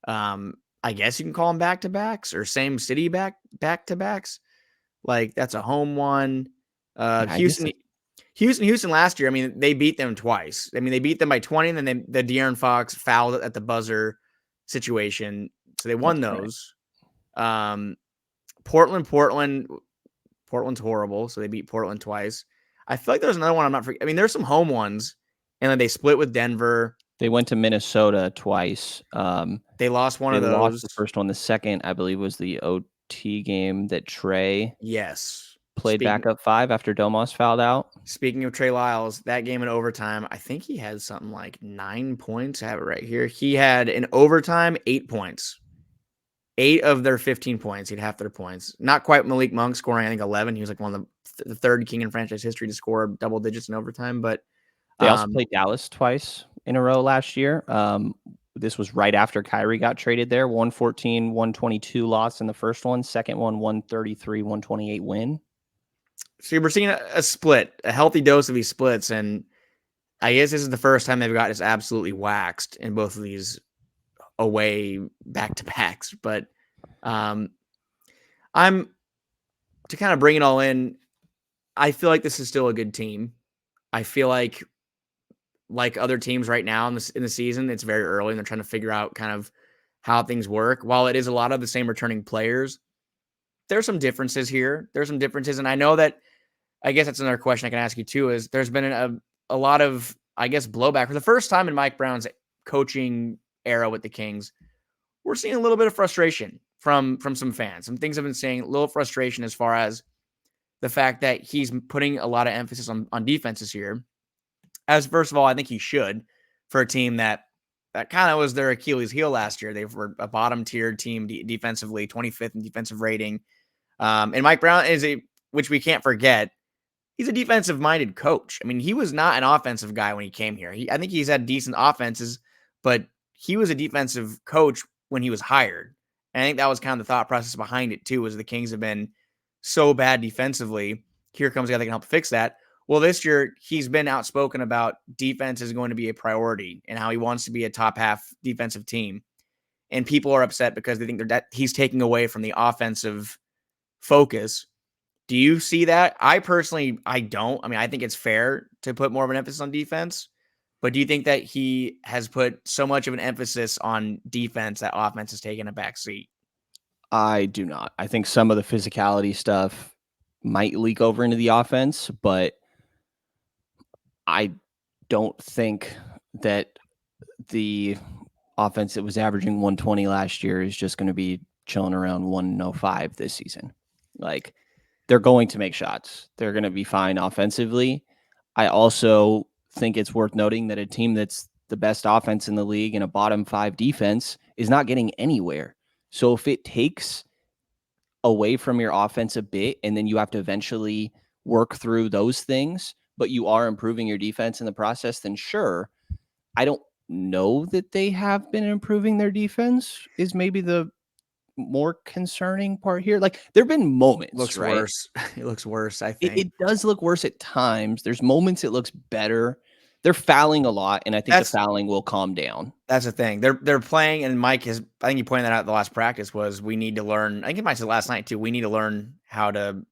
I guess you can call them back-to-backs or same city back-to-backs. Like that's a home one. Houston last year, I mean, they beat them twice. I mean, they beat them by 20, and then the De'Aaron Fox fouled at the buzzer situation. So they won those. Right. Portland's horrible, so they beat Portland twice. I feel like there's another one I'm not forgetting. I mean, there's some home ones, and then they split with Denver. They went to Minnesota twice. They lost one of those. They lost the first one. The second, I believe, was the OT game that Trey played back up 5 after Domas fouled out. Speaking of Trey Lyles, that game in overtime, I think he had something like 9 points. I have it right here. He had in overtime 8 points. 8 of their 15 points. He had half their points. Not quite Malik Monk scoring, I think, 11. He was like one of the third King in franchise history to score double digits in overtime. But they also played Dallas twice in a row last year. This was right after Kyrie got traded there. 114-122 loss in the first one. Second one, 133-128 win. So we're seeing a split, a healthy dose of these splits. And I guess this is the first time they've got just absolutely waxed in both of these away back-to-backs. But I'm to kind of bring it all in, I feel like this is still a good team. I feel like other teams right now in the season, it's very early and they're trying to figure out kind of how things work. While it is a lot of the same returning players, there's some differences here. There's some differences. And I know that, I guess that's another question I can ask you too, is there's been a lot of, I guess, blowback for the first time in Mike Brown's coaching era with the Kings. We're seeing a little bit of frustration from some fans. Some things have been saying a little frustration as far as the fact that he's putting a lot of emphasis on defenses here. As first of all, I think he should, for a team that kind of was their Achilles heel last year. They were a bottom tier team defensively, 25th in defensive rating. And Mike Brown which we can't forget, he's a defensive minded coach. I mean, he was not an offensive guy when he came here. I think he's had decent offenses, but he was a defensive coach when he was hired. And I think that was kind of the thought process behind it too, was the Kings have been so bad defensively. here comes a guy that can help fix that. Well, this year he's been outspoken about defense is going to be a priority and how he wants to be a top half defensive team. And people are upset because they think that he's taking away from the offensive focus. Do you see that? I personally, I don't. I mean, I think it's fair to put more of an emphasis on defense, but do you think that he has put so much of an emphasis on defense that offense has taken a back seat? I do not. I think some of the physicality stuff might leak over into the offense, but I don't think that the offense that was averaging 120 last year is just going to be chilling around 105 this season. Like, they're going to make shots. They're going to be fine offensively. I also think it's worth noting that a team that's the best offense in the league and a bottom 5 defense is not getting anywhere. So if it takes away from your offense a bit and then you have to eventually work through those things, but you are improving your defense in the process, then sure. I don't know that they have been improving their defense is maybe the more concerning part here. Like, there have been moments, Looks right? worse. It looks worse, I think. It does look worse at times. There's moments it looks better. They're fouling a lot, and I think the fouling will calm down. That's the thing. They're playing, and Mike has, I think you pointed that out at the last practice, was we need to learn, I think it might say last night too, we need to learn how to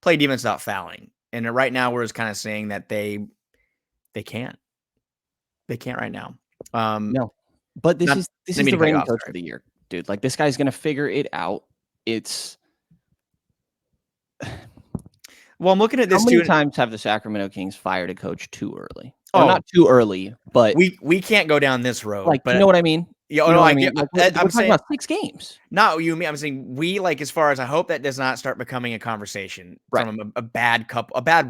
play defense without fouling. And right now we're just kind of saying that they can't. They can't right now. No. But this is the reigning coach of the year, dude. Like, this guy's gonna figure it out. It's well, I'm looking at this. How many times have the Sacramento Kings fired a coach too early? Oh, well, not too early, but we can't go down this road. Like, but you know what I mean? Yeah, you know what I mean? Like, we're talking about 6 games. Not you mean. I'm saying we, like, as far as I hope that does not start becoming a conversation from a bad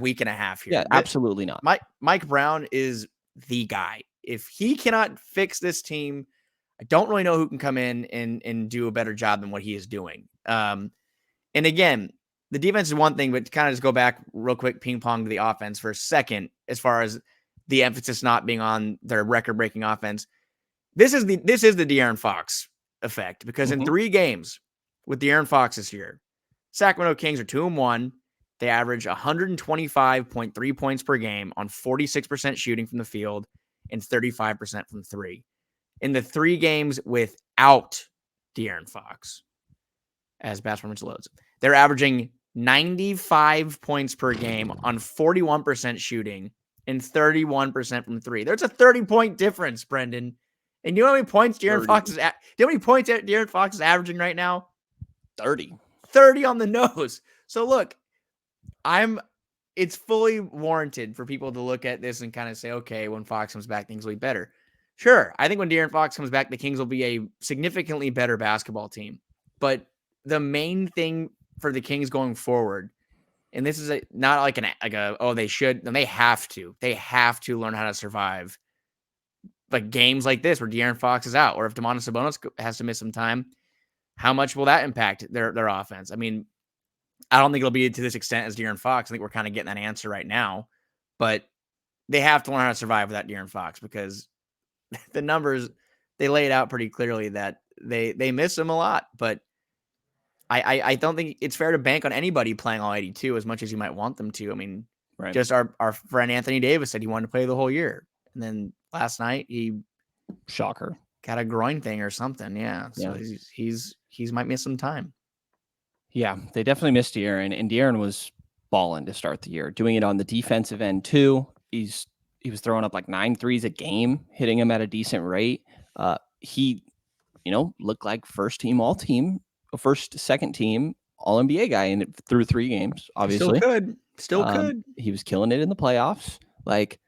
week and a half here. Yeah, absolutely not. Mike Brown is the guy. If he cannot fix this team, I don't really know who can come in and do a better job than what he is doing. And again, the defense is one thing, but to kind of just go back real quick, ping pong to the offense for a second, as far as the emphasis not being on their record-breaking offense. This is the De'Aaron Fox effect, because in 3 games with De'Aaron Fox this year, Sacramento Kings are 2-1. They average 125.3 points per game on 46% shooting from the field and 35% from 3. In the 3 games without De'Aaron Fox, as Basketball Reference loads, they're averaging 95 points per game on 41% shooting and 31% from 3. There's a 30-point difference, Brenden. And you know how many points De'Aaron Fox is at? Do you know how many points De'Aaron Fox is averaging right now? 30. 30 on the nose. So look, it's fully warranted for people to look at this and kind of say, okay, when Fox comes back, things will be better. Sure, I think when De'Aaron Fox comes back, the Kings will be a significantly better basketball team. But the main thing for the Kings going forward, and this is not like they should, and they have to learn how to survive like games like this where De'Aaron Fox is out, or if Domantas Sabonis has to miss some time. How much will that impact their offense? I mean, I don't think it'll be to this extent as De'Aaron Fox. I think we're kind of getting that answer right now, but they have to learn how to survive without De'Aaron Fox, because the numbers, they lay it out pretty clearly that they miss him a lot. But I don't think it's fair to bank on anybody playing all 82 as much as you might want them to. I mean, just our friend Anthony Davis said he wanted to play the whole year, and then last night he shocker got a groin thing or something. Yeah, so he's might miss some time. Yeah, they definitely missed De'Aaron, and De'Aaron was balling to start the year, doing it on the defensive end too. He was throwing up like 9 threes a game, hitting them at a decent rate. He, looked like first second team all NBA guy through 3 games. Obviously, still could. He was killing it in the playoffs. Like,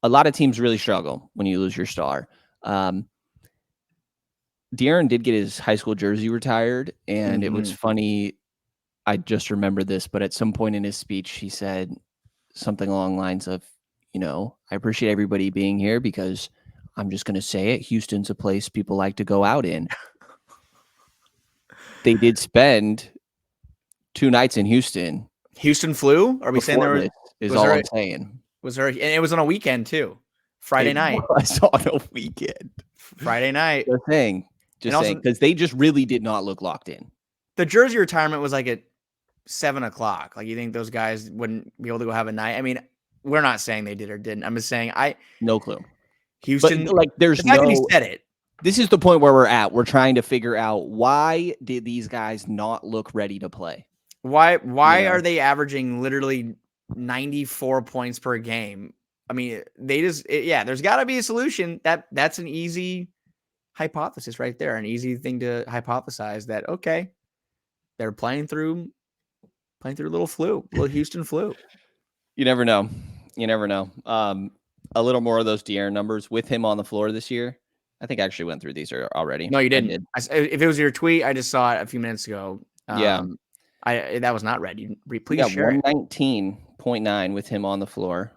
a lot of teams really struggle when you lose your star. De'Aaron did get his high school jersey retired, and it was funny. I just remember this, but at some point in his speech, he said something along the lines of, I appreciate everybody being here, because I'm just going to say it, Houston's a place people like to go out in. They did spend 2 nights in Houston. Houston flew? Are we saying there is all I'm saying. And it was on a weekend too. Friday night. I saw on a weekend. Friday night. Just saying, because they just really did not look locked in. The jersey retirement was like 7:00. Like, you think those guys wouldn't be able to go have a night? I mean, we're not saying they did or didn't. I'm just saying No clue. Houston, But like, the fact that he said it. This is the point where we're at. We're trying to figure out, why did these guys not look ready to play? Why are they averaging literally 94 points per game? I mean, there's got to be a solution. That's an easy hypothesis right there, an easy thing to hypothesize that, okay, they're playing through a little Houston flu. You never know. A little more of those De'Aaron numbers with him on the floor this year. I think I actually went through these already. No, you didn't. If it was your tweet, I just saw it a few minutes ago. Yeah. That was not read. Please Yeah, share it. 119.9 with him on the floor.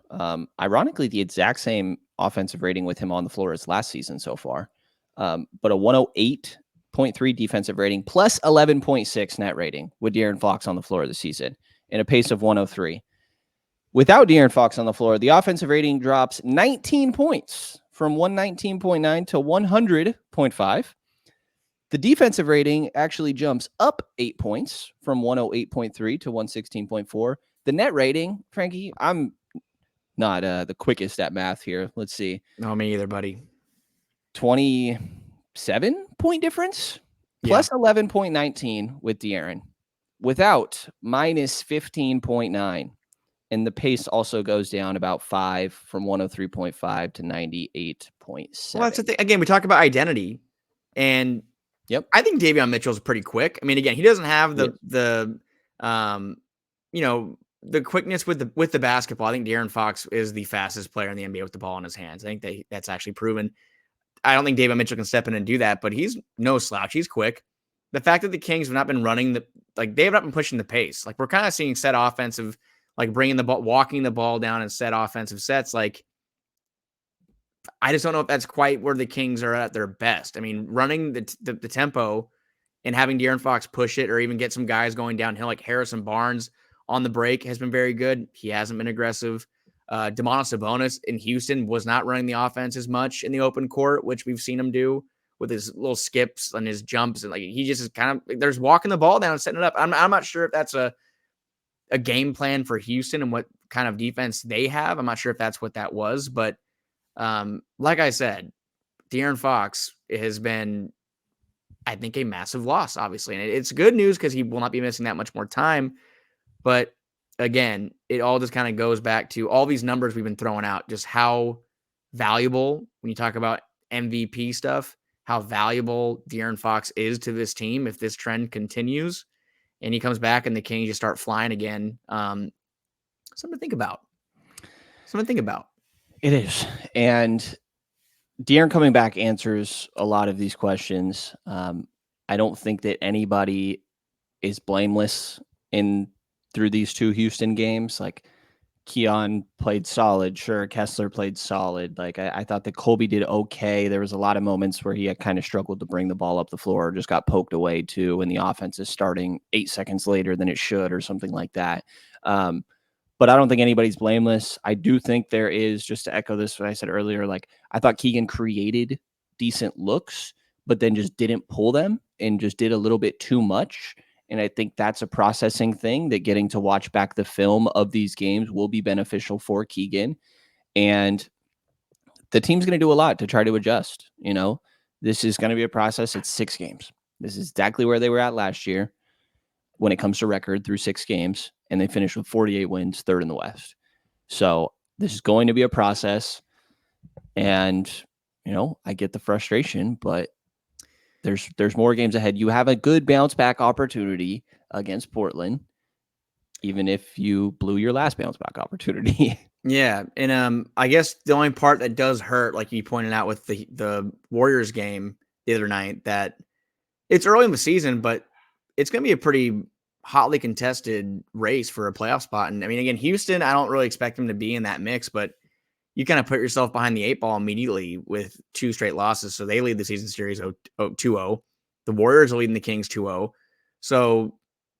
Ironically, the exact same offensive rating with him on the floor as last season so far. But a 108.3 defensive rating plus 11.6 net rating with De'Aaron Fox on the floor this season, and a pace of 103. Without De'Aaron Fox on the floor, the offensive rating drops 19 points from 119.9 to 100.5. The defensive rating actually jumps up 8 points from 108.3 to 116.4. The net rating, Frankie, I'm not the quickest at math here. Let's see. No, me either, buddy. 27-point difference, plus 11.19 with De'Aaron, without minus 15.9. And the pace also goes down about 5 from 103.5 to 98.7. Well, that's the thing. Again, we talk about identity, and I think Davion Mitchell is pretty quick. I mean, again, he doesn't have the quickness with the basketball. I think De'Aaron Fox is the fastest player in the NBA with the ball in his hands. I think that's actually proven. I don't think Davion Mitchell can step in and do that, but he's no slouch. He's quick. The fact that the Kings have not been running they have not been pushing the pace. Like, we're kind of seeing set offensive, like bringing the ball, walking the ball down and set offensive sets. Like, I just don't know if that's quite where the Kings are at their best. I mean, running the tempo and having De'Aaron Fox push it, or even get some guys going downhill, like Harrison Barnes on the break, has been very good. He hasn't been aggressive. Domantas Sabonis in Houston was not running the offense as much in the open court, which we've seen him do with his little skips and his jumps. And like, he just is kind of, there's walking the ball down and setting it up. I'm not sure if that's a game plan for Houston and what kind of defense they have. I'm not sure if that's what that was, but like I said, De'Aaron Fox has been, I think, a massive loss, obviously. And it's good news because he will not be missing that much more time. But again, it all just kind of goes back to all these numbers we've been throwing out, just how valuable, when you talk about MVP stuff, how valuable De'Aaron Fox is to this team if this trend continues and he comes back and the Kings just start flying again. Something to think about. It is. And De'Aaron coming back answers a lot of these questions. I don't think that anybody is blameless through these two Houston games. Like, Keon played solid. Sure, Kessler played solid. Like, I thought that Colby did okay. There was a lot of moments where he had kind of struggled to bring the ball up the floor, just got poked away too, when the offense is starting 8 seconds later than it should, or something like that. But I don't think anybody's blameless. I do think there is, just to echo this, what I said earlier, like, I thought Keegan created decent looks, but then just didn't pull them and just did a little bit too much. And I think that's a processing thing, that getting to watch back the film of these games will be beneficial for Keegan. And the team's going to do a lot to try to adjust. This is going to be a process. It's 6 games. This is exactly where they were at last year when it comes to record through 6 games. And they finished with 48 wins, 3rd in the West. So this is going to be a process. And, I get the frustration, but there's more games ahead. You have a good bounce back opportunity against Portland, even if you blew your last bounce back opportunity. Yeah. And I guess the only part that does hurt, like you pointed out with the Warriors game the other night, that it's early in the season, but it's going to be a pretty hotly contested race for a playoff spot. And I mean, again, Houston, I don't really expect them to be in that mix, but you kind of put yourself behind the 8 ball immediately with 2 straight losses. So they lead the season series 2-0. The Warriors are leading the Kings 2-0. So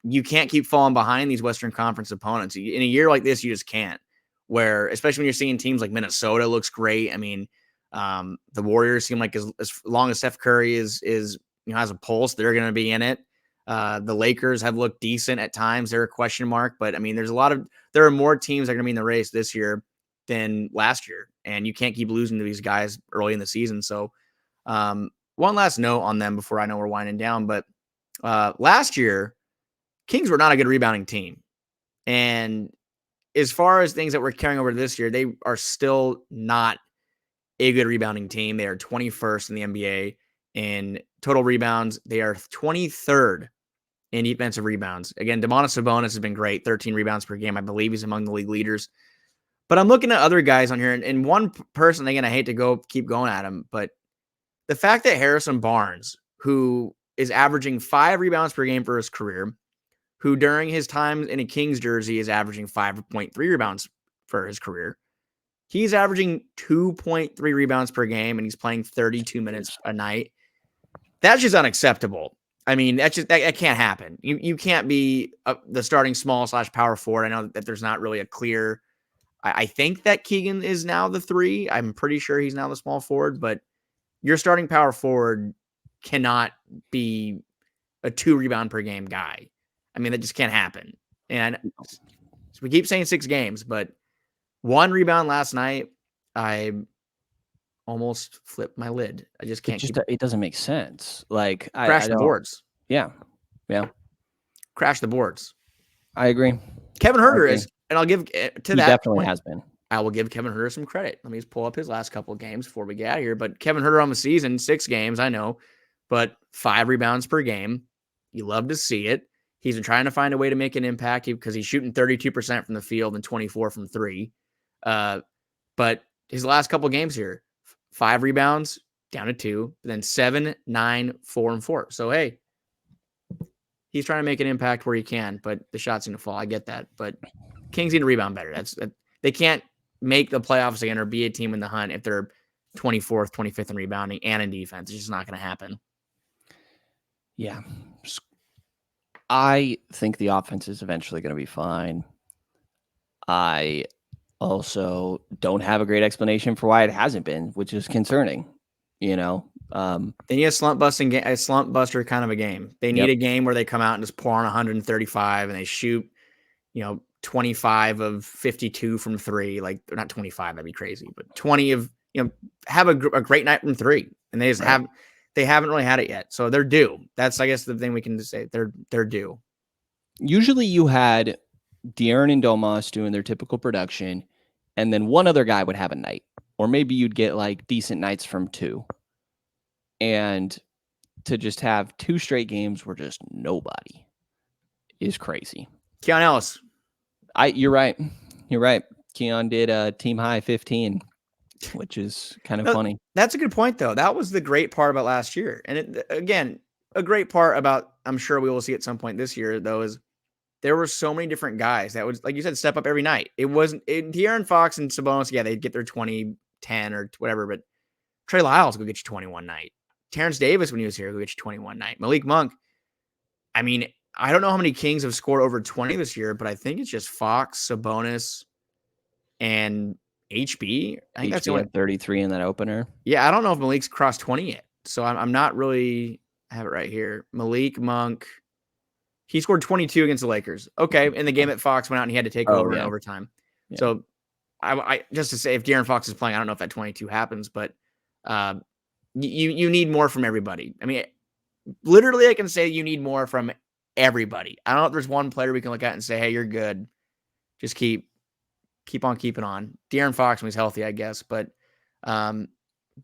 you can't keep falling behind these Western Conference opponents. In a year like this, you just can't. Where, especially when you're seeing teams like Minnesota looks great. I mean, the Warriors seem like as long as Steph Curry is has a pulse, they're going to be in it. The Lakers have looked decent at times. They're a question mark, but I mean, there are more teams that are going to be in the race this year than last year, and you can't keep losing to these guys early in the season. So, one last note on them before I know we're winding down, but last year, Kings were not a good rebounding team. And as far as things that we're carrying over this year, they are still not a good rebounding team. They are 21st in the NBA in total rebounds. They are 23rd in defensive rebounds. Again, Domantas Sabonis has been great, 13 rebounds per game. I believe he's among the league leaders. But I'm looking at other guys on here, and one person, again, I hate to keep going at him, but the fact that Harrison Barnes, who is averaging 5 rebounds per game for his career, who during his time in a Kings jersey is averaging 5.3 rebounds for his career, he's averaging 2.3 rebounds per game, and he's playing 32 minutes a night. That's just unacceptable. I mean, that can't happen. You can't be the starting small/power forward. I know that there's not really a clear. I think that Keegan is now the 3. I'm pretty sure he's now the small forward, but your starting power forward cannot be a 2 rebound per game guy. I mean, that just can't happen. And so we keep saying 6 games, but 1 rebound last night, I almost flipped my lid. I just can't. It doesn't make sense. Like crash the boards. Yeah. Crash the boards. I agree. Kevin Huerter is, and I'll give to he that definitely point, has been. I will give Kevin Huerter some credit. Let me just pull up his last couple of games before we get out of here. But Kevin Huerter on the season, 6 games, I know, but 5 rebounds per game. You love to see it. He's been trying to find a way to make an impact because he's shooting 32% from the field and 24 from 3. But his last couple of games here, 5 rebounds, down to 2, then 7, 9, 4, and 4. So, hey, he's trying to make an impact where he can, but the shots need to fall. I get that. But Kings need to rebound better. They can't make the playoffs again or be a team in the hunt if they're 24th, 25th in rebounding and in defense. It's just not going to happen. Yeah. I think the offense is eventually going to be fine. I also don't have a great explanation for why it hasn't been, which is concerning. They need a slump buster kind of a game. They need a game where they come out and just pour on 135 and they shoot, 25 of 52 from 3. Like, they're not 25, that'd be crazy, but 20 of, have a great night from 3. And they just they haven't really had it yet. So they're due. That's, I guess, the thing we can just say. They're due. Usually you had De'Aaron and Domas doing their typical production, and then one other guy would have a night. Or maybe you'd get like decent nights from 2. And to just have 2 straight games where just nobody is crazy. Keon Ellis. You're right. Keon did a team high 15, which is kind of funny. That's a good point, though. That was the great part about last year. And again, a great part about, I'm sure we will see at some point this year, though, is there were so many different guys that would, like you said, step up every night. It wasn't De'Aaron Fox and Sabonis. Yeah, they'd get their 20, 10 or whatever, but Trey Lyles would get you 21 night. Terrence Davis, when he was here, would get you 21 night. Malik Monk. I mean, I don't know how many Kings have scored over 20 this year, but I think it's just Fox, Sabonis, and HB. I think that's the only 33 in that opener. Yeah, I don't know if Malik's crossed 20 yet. So I'm not really, I have it right here. Malik Monk, he scored 22 against the Lakers. Okay, in the game that Fox went out and he had to take over in overtime. Yeah. So I just to say, if De'Aaron Fox is playing, I don't know if that 22 happens, but you need more from everybody. I mean, literally, I can say you need more from everybody. I don't know if there's one player we can look at and say, hey, you're good. Just keep on keeping on. De'Aaron Fox when he's healthy, I guess, but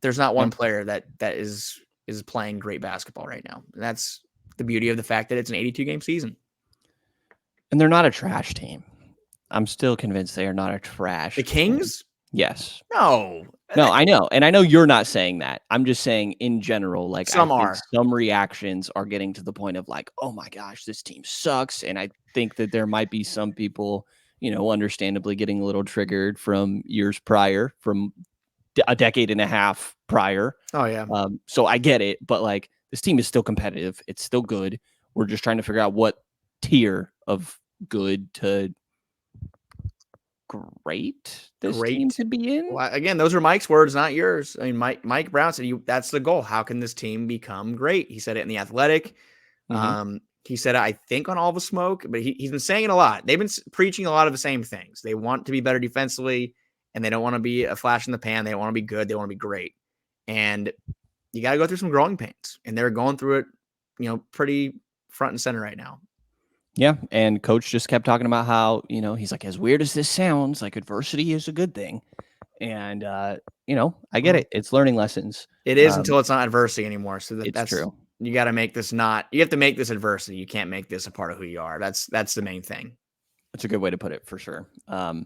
there's not one player that is playing great basketball right now. And that's the beauty of the fact that it's an 82-game season. And they're not a trash team. I'm still convinced they are not a trash The Kings? team. Yes. No, I know. And I know you're not saying that. I'm just saying in general, like some reactions are getting to the point of like, oh my gosh, this team sucks. And I think that there might be some people, understandably getting a little triggered from years prior, from a decade and a half prior. Oh yeah. So I get it, but like this team is still competitive. It's still good. We're just trying to figure out what tier of good to great team to be in. Well, again, those are Mike's words, not yours. I mean, Mike Brown said that's the goal. How can this team become great? He said it in The Athletic. Mm-hmm. He said, I think on All the Smoke, but he's been saying it a lot. They've been preaching a lot of the same things. They want to be better defensively, and they don't want to be a flash in the pan. They don't want to be good. They want to be great. And you got to go through some growing pains, and they're going through it, pretty front and center right now. Yeah, and coach just kept talking about how, he's like, as weird as this sounds, like adversity is a good thing. And, I get it. It's learning lessons. It is until it's not adversity anymore. So that's true. You got to make this you have to make this adversity. You can't make this a part of who you are. That's the main thing. That's a good way to put it for sure. Can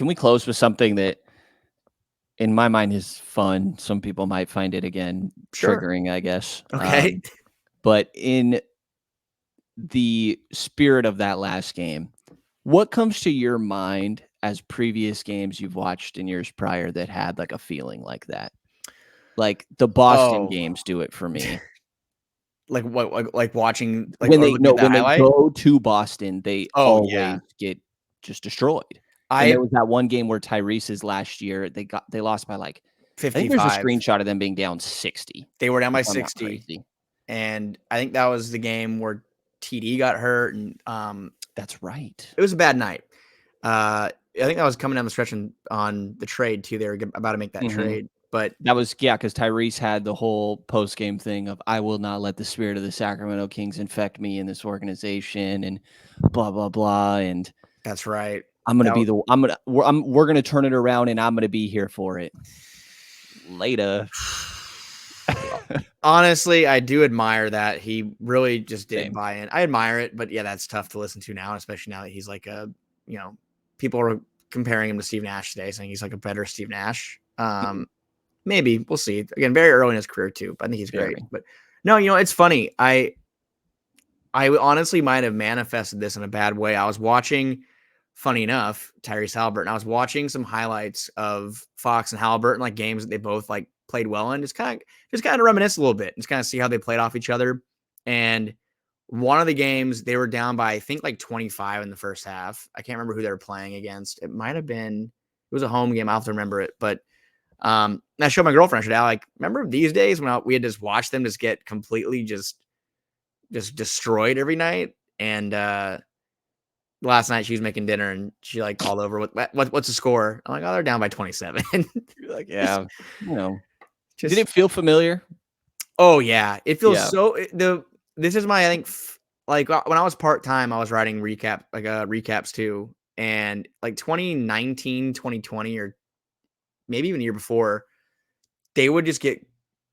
we close with something that in my mind is fun? Some people might find it again triggering, I guess. Okay. But in the spirit of that last game, what comes to your mind as previous games you've watched in years prior that had like a feeling like that? Like the Boston games do it for me. Like what? Like watching, like when they highlight? go to Boston, they always get just destroyed. And there was that one game where Tyrese's last year, they lost by like 55. I think there's a screenshot of them being down 60. They were down by 60. And I think that was the game where TD got hurt, and that's right. It was a bad night. I think that was coming down the stretch on the trade too. They were about to make that trade. But that was, because Tyrese had the whole post-game thing of, I will not let the spirit of the Sacramento Kings infect me in this organization and blah, blah, blah. And that's right. We're going to turn it around and I'm going to be here for it. Later. Honestly, I do admire that. He really just did buy in. I admire it, but yeah, that's tough to listen to now, especially now that he's like people are comparing him to Steve Nash today, saying he's like a better Steve Nash. Maybe we'll see. Again, very early in his career too, but I think he's great. But no, it's funny. I honestly might have manifested this in a bad way. I was watching, funny enough, Tyrese Halliburton. I was watching some highlights of Fox and Halliburton, like games that they both like played well in. Just kind of reminisce a little bit, just kind of see how they played off each other. And one of the games they were down by, I think, like 25 in the first half. I can't remember who they were playing against. It might have been, it was a home game. I'll have to remember it, but. I showed my girlfriend, remember these days when we had just watched them just get completely just destroyed every night. And last night she was making dinner and she like called over what's the score? I'm like, oh, they're down by 27. You're like, yeah, did it feel familiar? Oh yeah, it feels this is my, I think, like when I was part-time, I was writing recaps too, and like 2019, 2020, or maybe even a year before, they would just get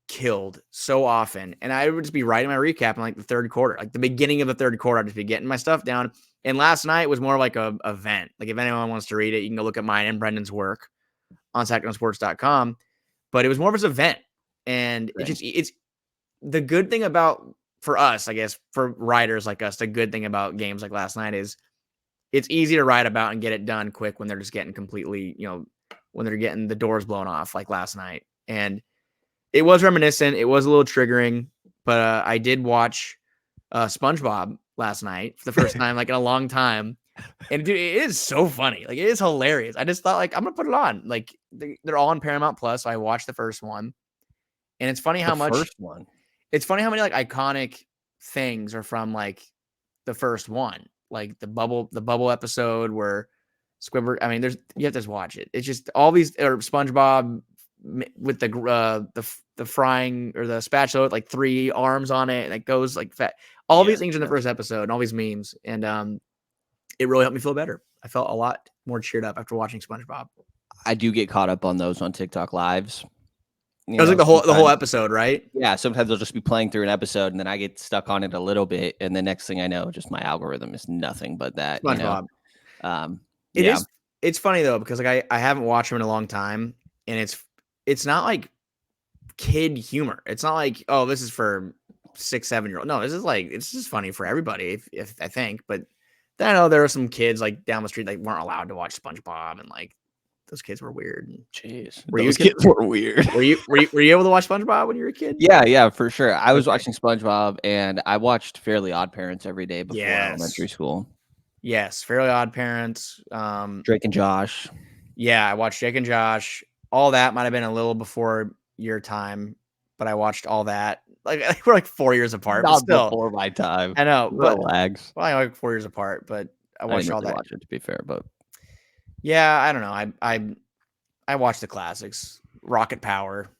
killed so often. And I would just be writing my recap in like the third quarter, like the beginning of the third quarter. I'd just be getting my stuff down. And last night was more like a event. Like if anyone wants to read it, you can go look at mine and Brendan's work on sactownsports.com. But it was more of an event. And it's the good thing about, for us, I guess, for writers like us, the good thing about games like last night is it's easy to write about and get it done quick when they're just getting completely, when they're getting the doors blown off like last night. And it was reminiscent. It was a little triggering, but I did watch SpongeBob last night for the first time, like in a long time. And dude, it is so funny. Like it is hilarious. I just thought like, I'm going to put it on. Like they're all on Paramount Plus. So I watched the first one, and it's funny it's funny how many like iconic things are from like the first one, like the bubble episode where Squidward. I mean, you have to just watch it. It's just all these, or SpongeBob with the frying or the spatula with like 3 arms on it, and it goes like fat. All these things in the first episode, and all these memes, and it really helped me feel better. I felt a lot more cheered up after watching SpongeBob. I do get caught up on those on TikTok lives. It was like the whole episode, right? Yeah, sometimes they'll just be playing through an episode, and then I get stuck on it a little bit, and the next thing I know, just my algorithm is nothing but that. SpongeBob. It's funny though, because like I haven't watched them in a long time, and it's not like kid humor. It's not like, oh, this is for 6-7-year-old. No, this is like, it's just funny for everybody, if I think. But then I know there are some kids like down the street like weren't allowed to watch SpongeBob, and like those kids were weird. Jeez, those kids were weird. Were you able to watch SpongeBob when you were a kid? Yeah, for sure. I was watching SpongeBob, and I watched Fairly Odd Parents every day before elementary school. Yes, Fairly Odd Parents. Drake and Josh. Yeah, I watched Drake and Josh. All that might have been a little before your time, but I watched all that. we're like 4 years apart, but Not still, before my time. I know, but Relax. well, I'm like 4 years apart, but I I didn't watched all really that. watch it, to be fair, but Yeah, I don't know. I watched the classics, Rocket Power,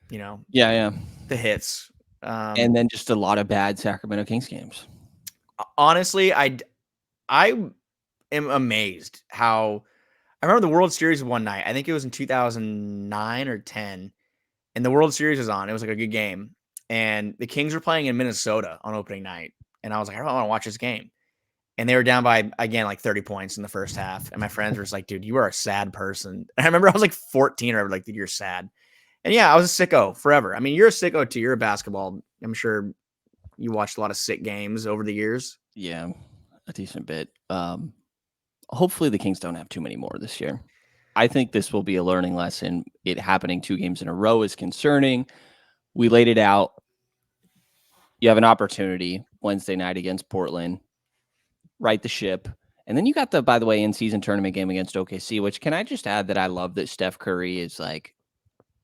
you know, yeah, yeah. the hits. And then just a lot of bad Sacramento Kings games. Honestly, I am amazed how I remember the World Series one night. I think it was in 2009 or 10, and the World Series was on. It was like a good game, and the Kings were playing in Minnesota on opening night, and I was like, I don't want to watch this game. And they were down by, again, like 30 points in the first half. And my friends were just like, dude, you are a sad person. And I remember I was like 14 or I was like, dude, you're sad. And yeah, I was a sicko forever. I mean, you're a sicko too. You're a basketball. I'm sure you watched a lot of sick games over the years. Yeah, a decent bit. Hopefully the Kings don't have too many more this year. I think this will be a learning lesson. It happening 2 games in a row is concerning. We laid it out. You have an opportunity Wednesday night against Portland. Right the ship. And then you got the, by the way, in-season tournament game against OKC, which can I just add that I love that Steph Curry is like,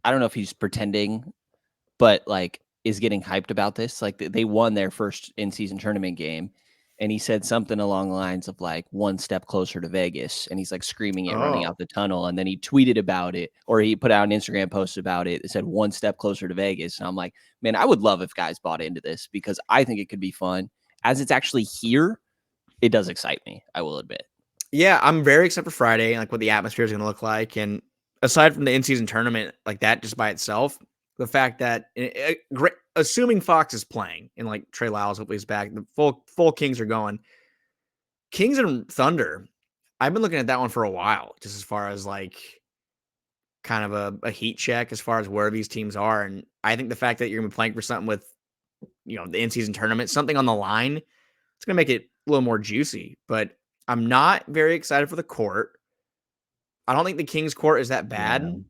I don't know if he's pretending, but like is getting hyped about this. Like they won their first in-season tournament game. And he said something along the lines of like 1 step closer to Vegas. And he's like screaming it, running Oh, out the tunnel. And then he tweeted about it, or he put out an Instagram post about it. It said 1 step closer to Vegas. And I'm like, man, I would love if guys bought into this because I think it could be fun. As it's actually here, it does excite me, I will admit. yeah. I'm very excited for Friday, like what the atmosphere is going to look like. And aside from the in-season tournament, like that just by itself, the fact that assuming Fox is playing and like Trey Lyles hopefully is back, the full Kings are going. Kings and Thunder, I've been looking at that one for a while, just as far as like kind of a heat check as far as where these teams are. And I think the fact that you're going to be playing for something with, the in-season tournament, something on the line, it's going to make it a little more juicy. But I'm not very excited for the court. I don't think the Kings court is that Yeah. bad,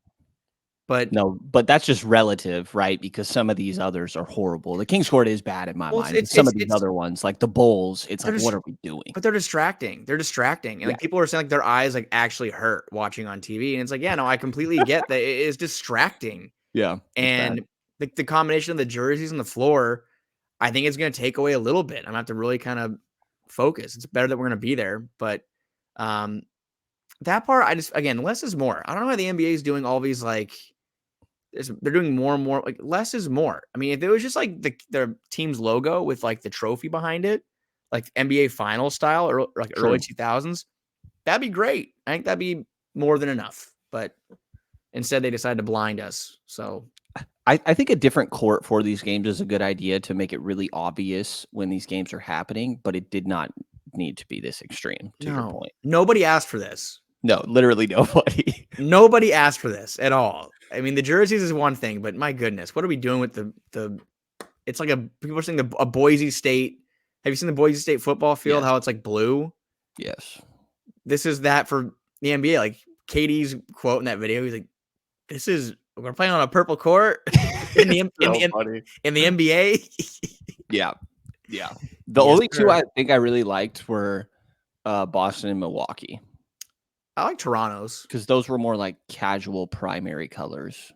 but No, but that's just relative, right? Because some of these others are horrible. The Kings court is bad in my well, mind, but some of these it's other ones, like the Bulls, it's they're like, what just are we doing? but they're distracting. They're distracting. And Yeah. like people are saying like their eyes like actually hurt watching on TV. And it's like, yeah, no, I completely get that. It is distracting. Yeah. It's bad. And the combination of the jerseys on the floor, I think it's going to take away a little bit. I'm going to have to really kind of focus. It's better that we're going to be there. But that part, again, less is more. I don't know why the NBA is doing all these like, they're doing more and more. Like less is more. I mean, if it was just like their team's logo with like the trophy behind it, like NBA final style or like True. early 2000s, that'd be great. I think that'd be more than enough. But instead, they decided to blind us. So I think a different court for these games is a good idea to make it really obvious when these games are happening, but it did not need to be this extreme, to your point. nobody asked for this. No, literally nobody. Nobody asked for this at all. I mean, the jerseys is one thing, but my goodness, what are we doing with the? It's like people are saying a Boise State. Have you seen the Boise State football field? Yes. How it's like blue. Yes. This is that for the NBA. Like KD's quote in that video, he's like, we're playing on a purple court in the NBA." Yeah. Yeah. The Yes, only two sir. I think I really liked were Boston and Milwaukee, I like Toronto's. because those were more like casual primary colors.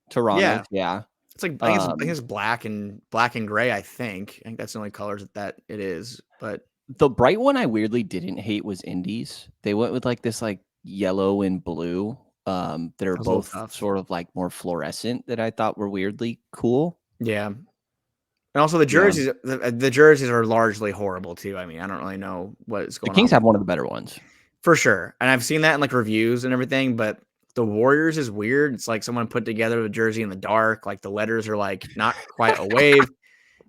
Toronto's, yeah. It's like I think it's black and gray. I think that's the only colors that it is. But The bright one I weirdly didn't hate was Indies. They went with like this like yellow and blue that are That was a little both tough. sort of like more fluorescent that I thought were weirdly cool. yeah, and also the jerseys. The jerseys are largely horrible too. I mean, I don't really know what's The going Kings on have one of the better ones. for sure, and I've seen that in like reviews and everything. But the Warriors is weird. It's like someone put together a jersey in the dark. Like the letters are like not quite a wave.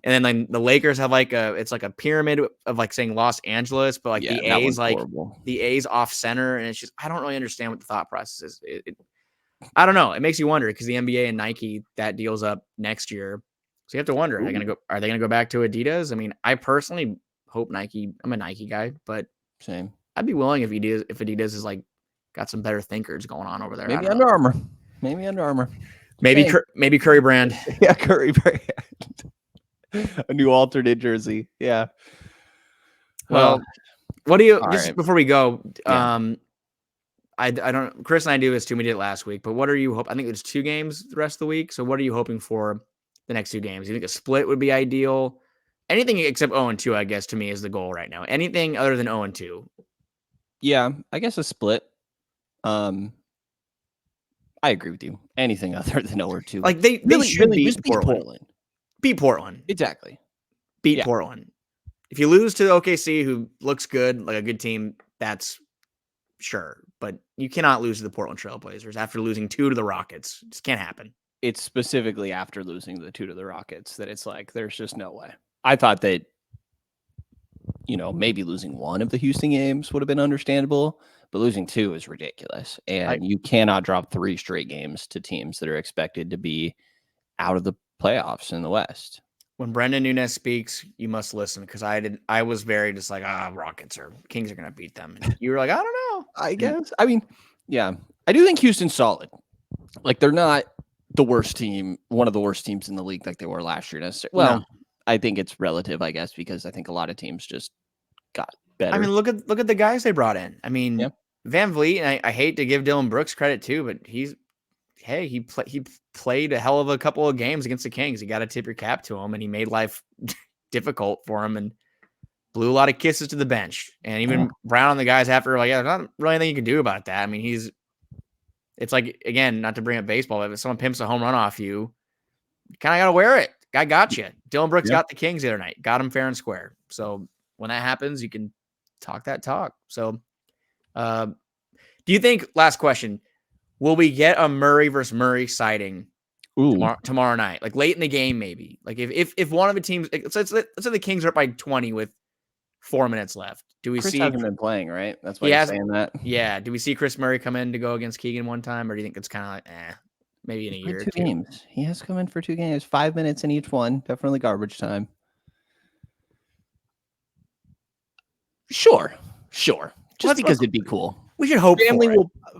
And then like the Lakers have like it's like a pyramid of like saying Los Angeles, but like Yeah, the that A's one's like horrible. the A's off center, and it's just I don't really understand what the thought process is. I don't know. It makes you wonder because the NBA and Nike that deals up next year, so you have to wonder are they gonna go back to Adidas? I mean, I personally hope Nike. I'm a Nike guy, but Same. I'd be willing if Adidas is like got some better thinkers going on over there. I Maybe don't know. Under Armour. Maybe Under Armour. Maybe Curry Brand. Yeah, Curry brand. A new alternate jersey. Yeah. Well, what do you all just right. before we go? Yeah. I don't. Chris and I do this too. We did it last week, but what are you hope? I think it's 2 games the rest of the week. So what are you hoping for the next 2 games? You think a split would be ideal? Anything except 0-2, I guess, to me is the goal right now. Anything other than 0-2. Yeah, I guess a split. I agree with you. Anything other than 0-2. Like they should beat just beat Portland. Beat Portland. Exactly. Beat Portland. If you lose to OKC, who looks good, like a good team, that's sure. But you cannot lose to the Portland Trailblazers after losing 2 to the Rockets. It just can't happen. It's specifically after losing the 2 to the Rockets that it's like, there's just no way. I thought that, maybe losing 1 of the Houston games would have been understandable, but losing 2 is ridiculous. And you cannot drop 3 straight games to teams that are expected to be out of the playoffs in the West. When Brenden Nunes speaks, you must listen, because I was very just like, Kings are going to beat them. And you were like, I don't know. I guess. I mean, yeah, I do think Houston's solid. Like, they're not the worst team, one of the worst teams in the league like they were last year. Well, no. I think it's relative, I guess, because I think a lot of teams just got better. I mean, look at the guys they brought in. I mean, Van Vliet, and I hate to give Dylan Brooks credit too, but he played a hell of a couple of games against the Kings. You got to tip your cap to him, and he made life difficult for him and blew a lot of kisses to the bench. And even Brown and the guys after, like, there's not really anything you can do about that. I mean, it's like, again, not to bring up baseball, but if someone pimps a home run off you, you kind of got to wear it. Guy got you. Dylan Brooks got the Kings the other night, got him fair and square. So when that happens, you can talk that talk. So do you think, last question, will we get a Murray versus Murray sighting tomorrow night? Like late in the game, maybe? Like if one of the teams, let's say the Kings are up by 20 with 4 minutes left. Do we Chris see hasn't been playing, right? That's why you're saying that. Yeah. Do we see Chris Murray come in to go against Keegan one time, or do you think it's kind of like, maybe in a year or 2 games? He has come in for 2 games, 5 minutes in each one. Definitely garbage time. Sure. Just because it'd be cool. We should hope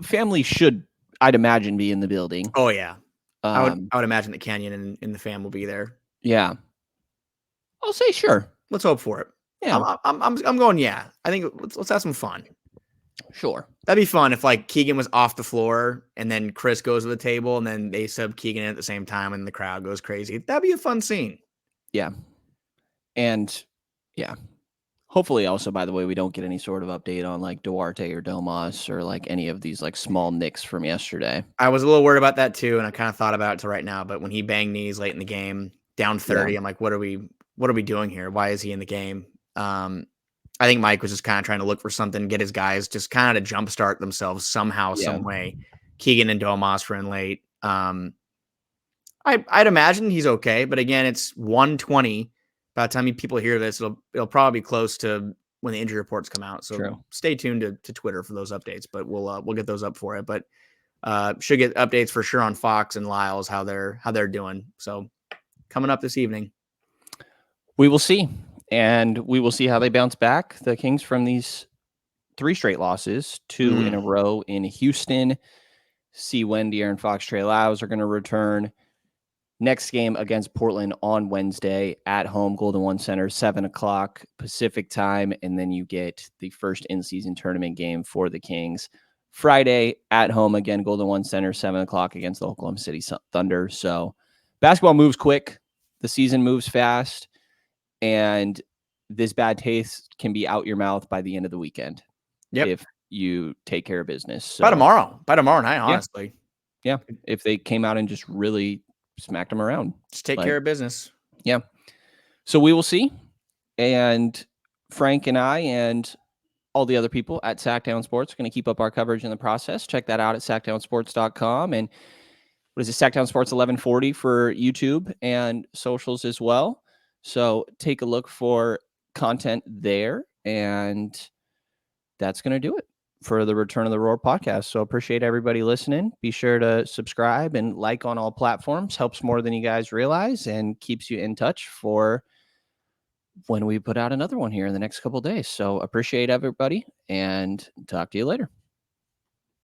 family should, I'd imagine, be in the building. Oh yeah. I would imagine that Canyon and the fam will be there. Yeah. I'll say sure. Let's hope for it. Yeah. I'm going, yeah. I think let's have some fun. Sure. That'd be fun if like Keegan was off the floor and then Chris goes to the table and then they sub Keegan in at the same time and the crowd goes crazy. That'd be a fun scene. Yeah. And yeah. Hopefully also, by the way, we don't get any sort of update on like Duarte or Domas or like any of these like small nicks from yesterday. I was a little worried about that too. And I kind of thought about it till right now, but when he banged knees late in the game, down 30, I'm like, what are we doing here? Why is he in the game? I think Mike was just kind of trying to look for something, get his guys just kind of to jumpstart themselves somehow, some way. Keegan and Domas were in late. I'd imagine he's okay, but again, it's 1:20. By the time people hear this, it'll probably be close to when the injury reports come out. So Stay tuned to Twitter for those updates, but we'll get those up for it. But should get updates for sure on Fox and Lyles how they're doing. So coming up this evening, we will see. And we will see how they bounce back, the Kings, from these 3 straight losses, 2 in a row in Houston. See when De'Aaron Fox, Trey Lyles are going to return. Next game against Portland on Wednesday at home, Golden One Center, 7 o'clock Pacific time. And then you get the first in-season tournament game for the Kings. Friday at home again, Golden One Center, 7 o'clock against the Oklahoma City Thunder. So basketball moves quick. The season moves fast. And this bad taste can be out your mouth by the end of the weekend. If you take care of business. So, by tomorrow night, honestly. Yeah. If they came out and just really smacked them around. Just take care of business. Yeah. So we will see. And Frank and I and all the other people at Sactown Sports are going to keep up our coverage in the process. Check that out at SactownSports.com. And what is it? Sactown Sports 1140 for YouTube and socials as well. So take a look for content there, and that's going to do it for the Return of the Roar podcast. So appreciate everybody listening. Be sure to subscribe and like on all platforms. Helps more than you guys realize and keeps you in touch for when we put out another one here in the next couple of days. So appreciate everybody and talk to you later.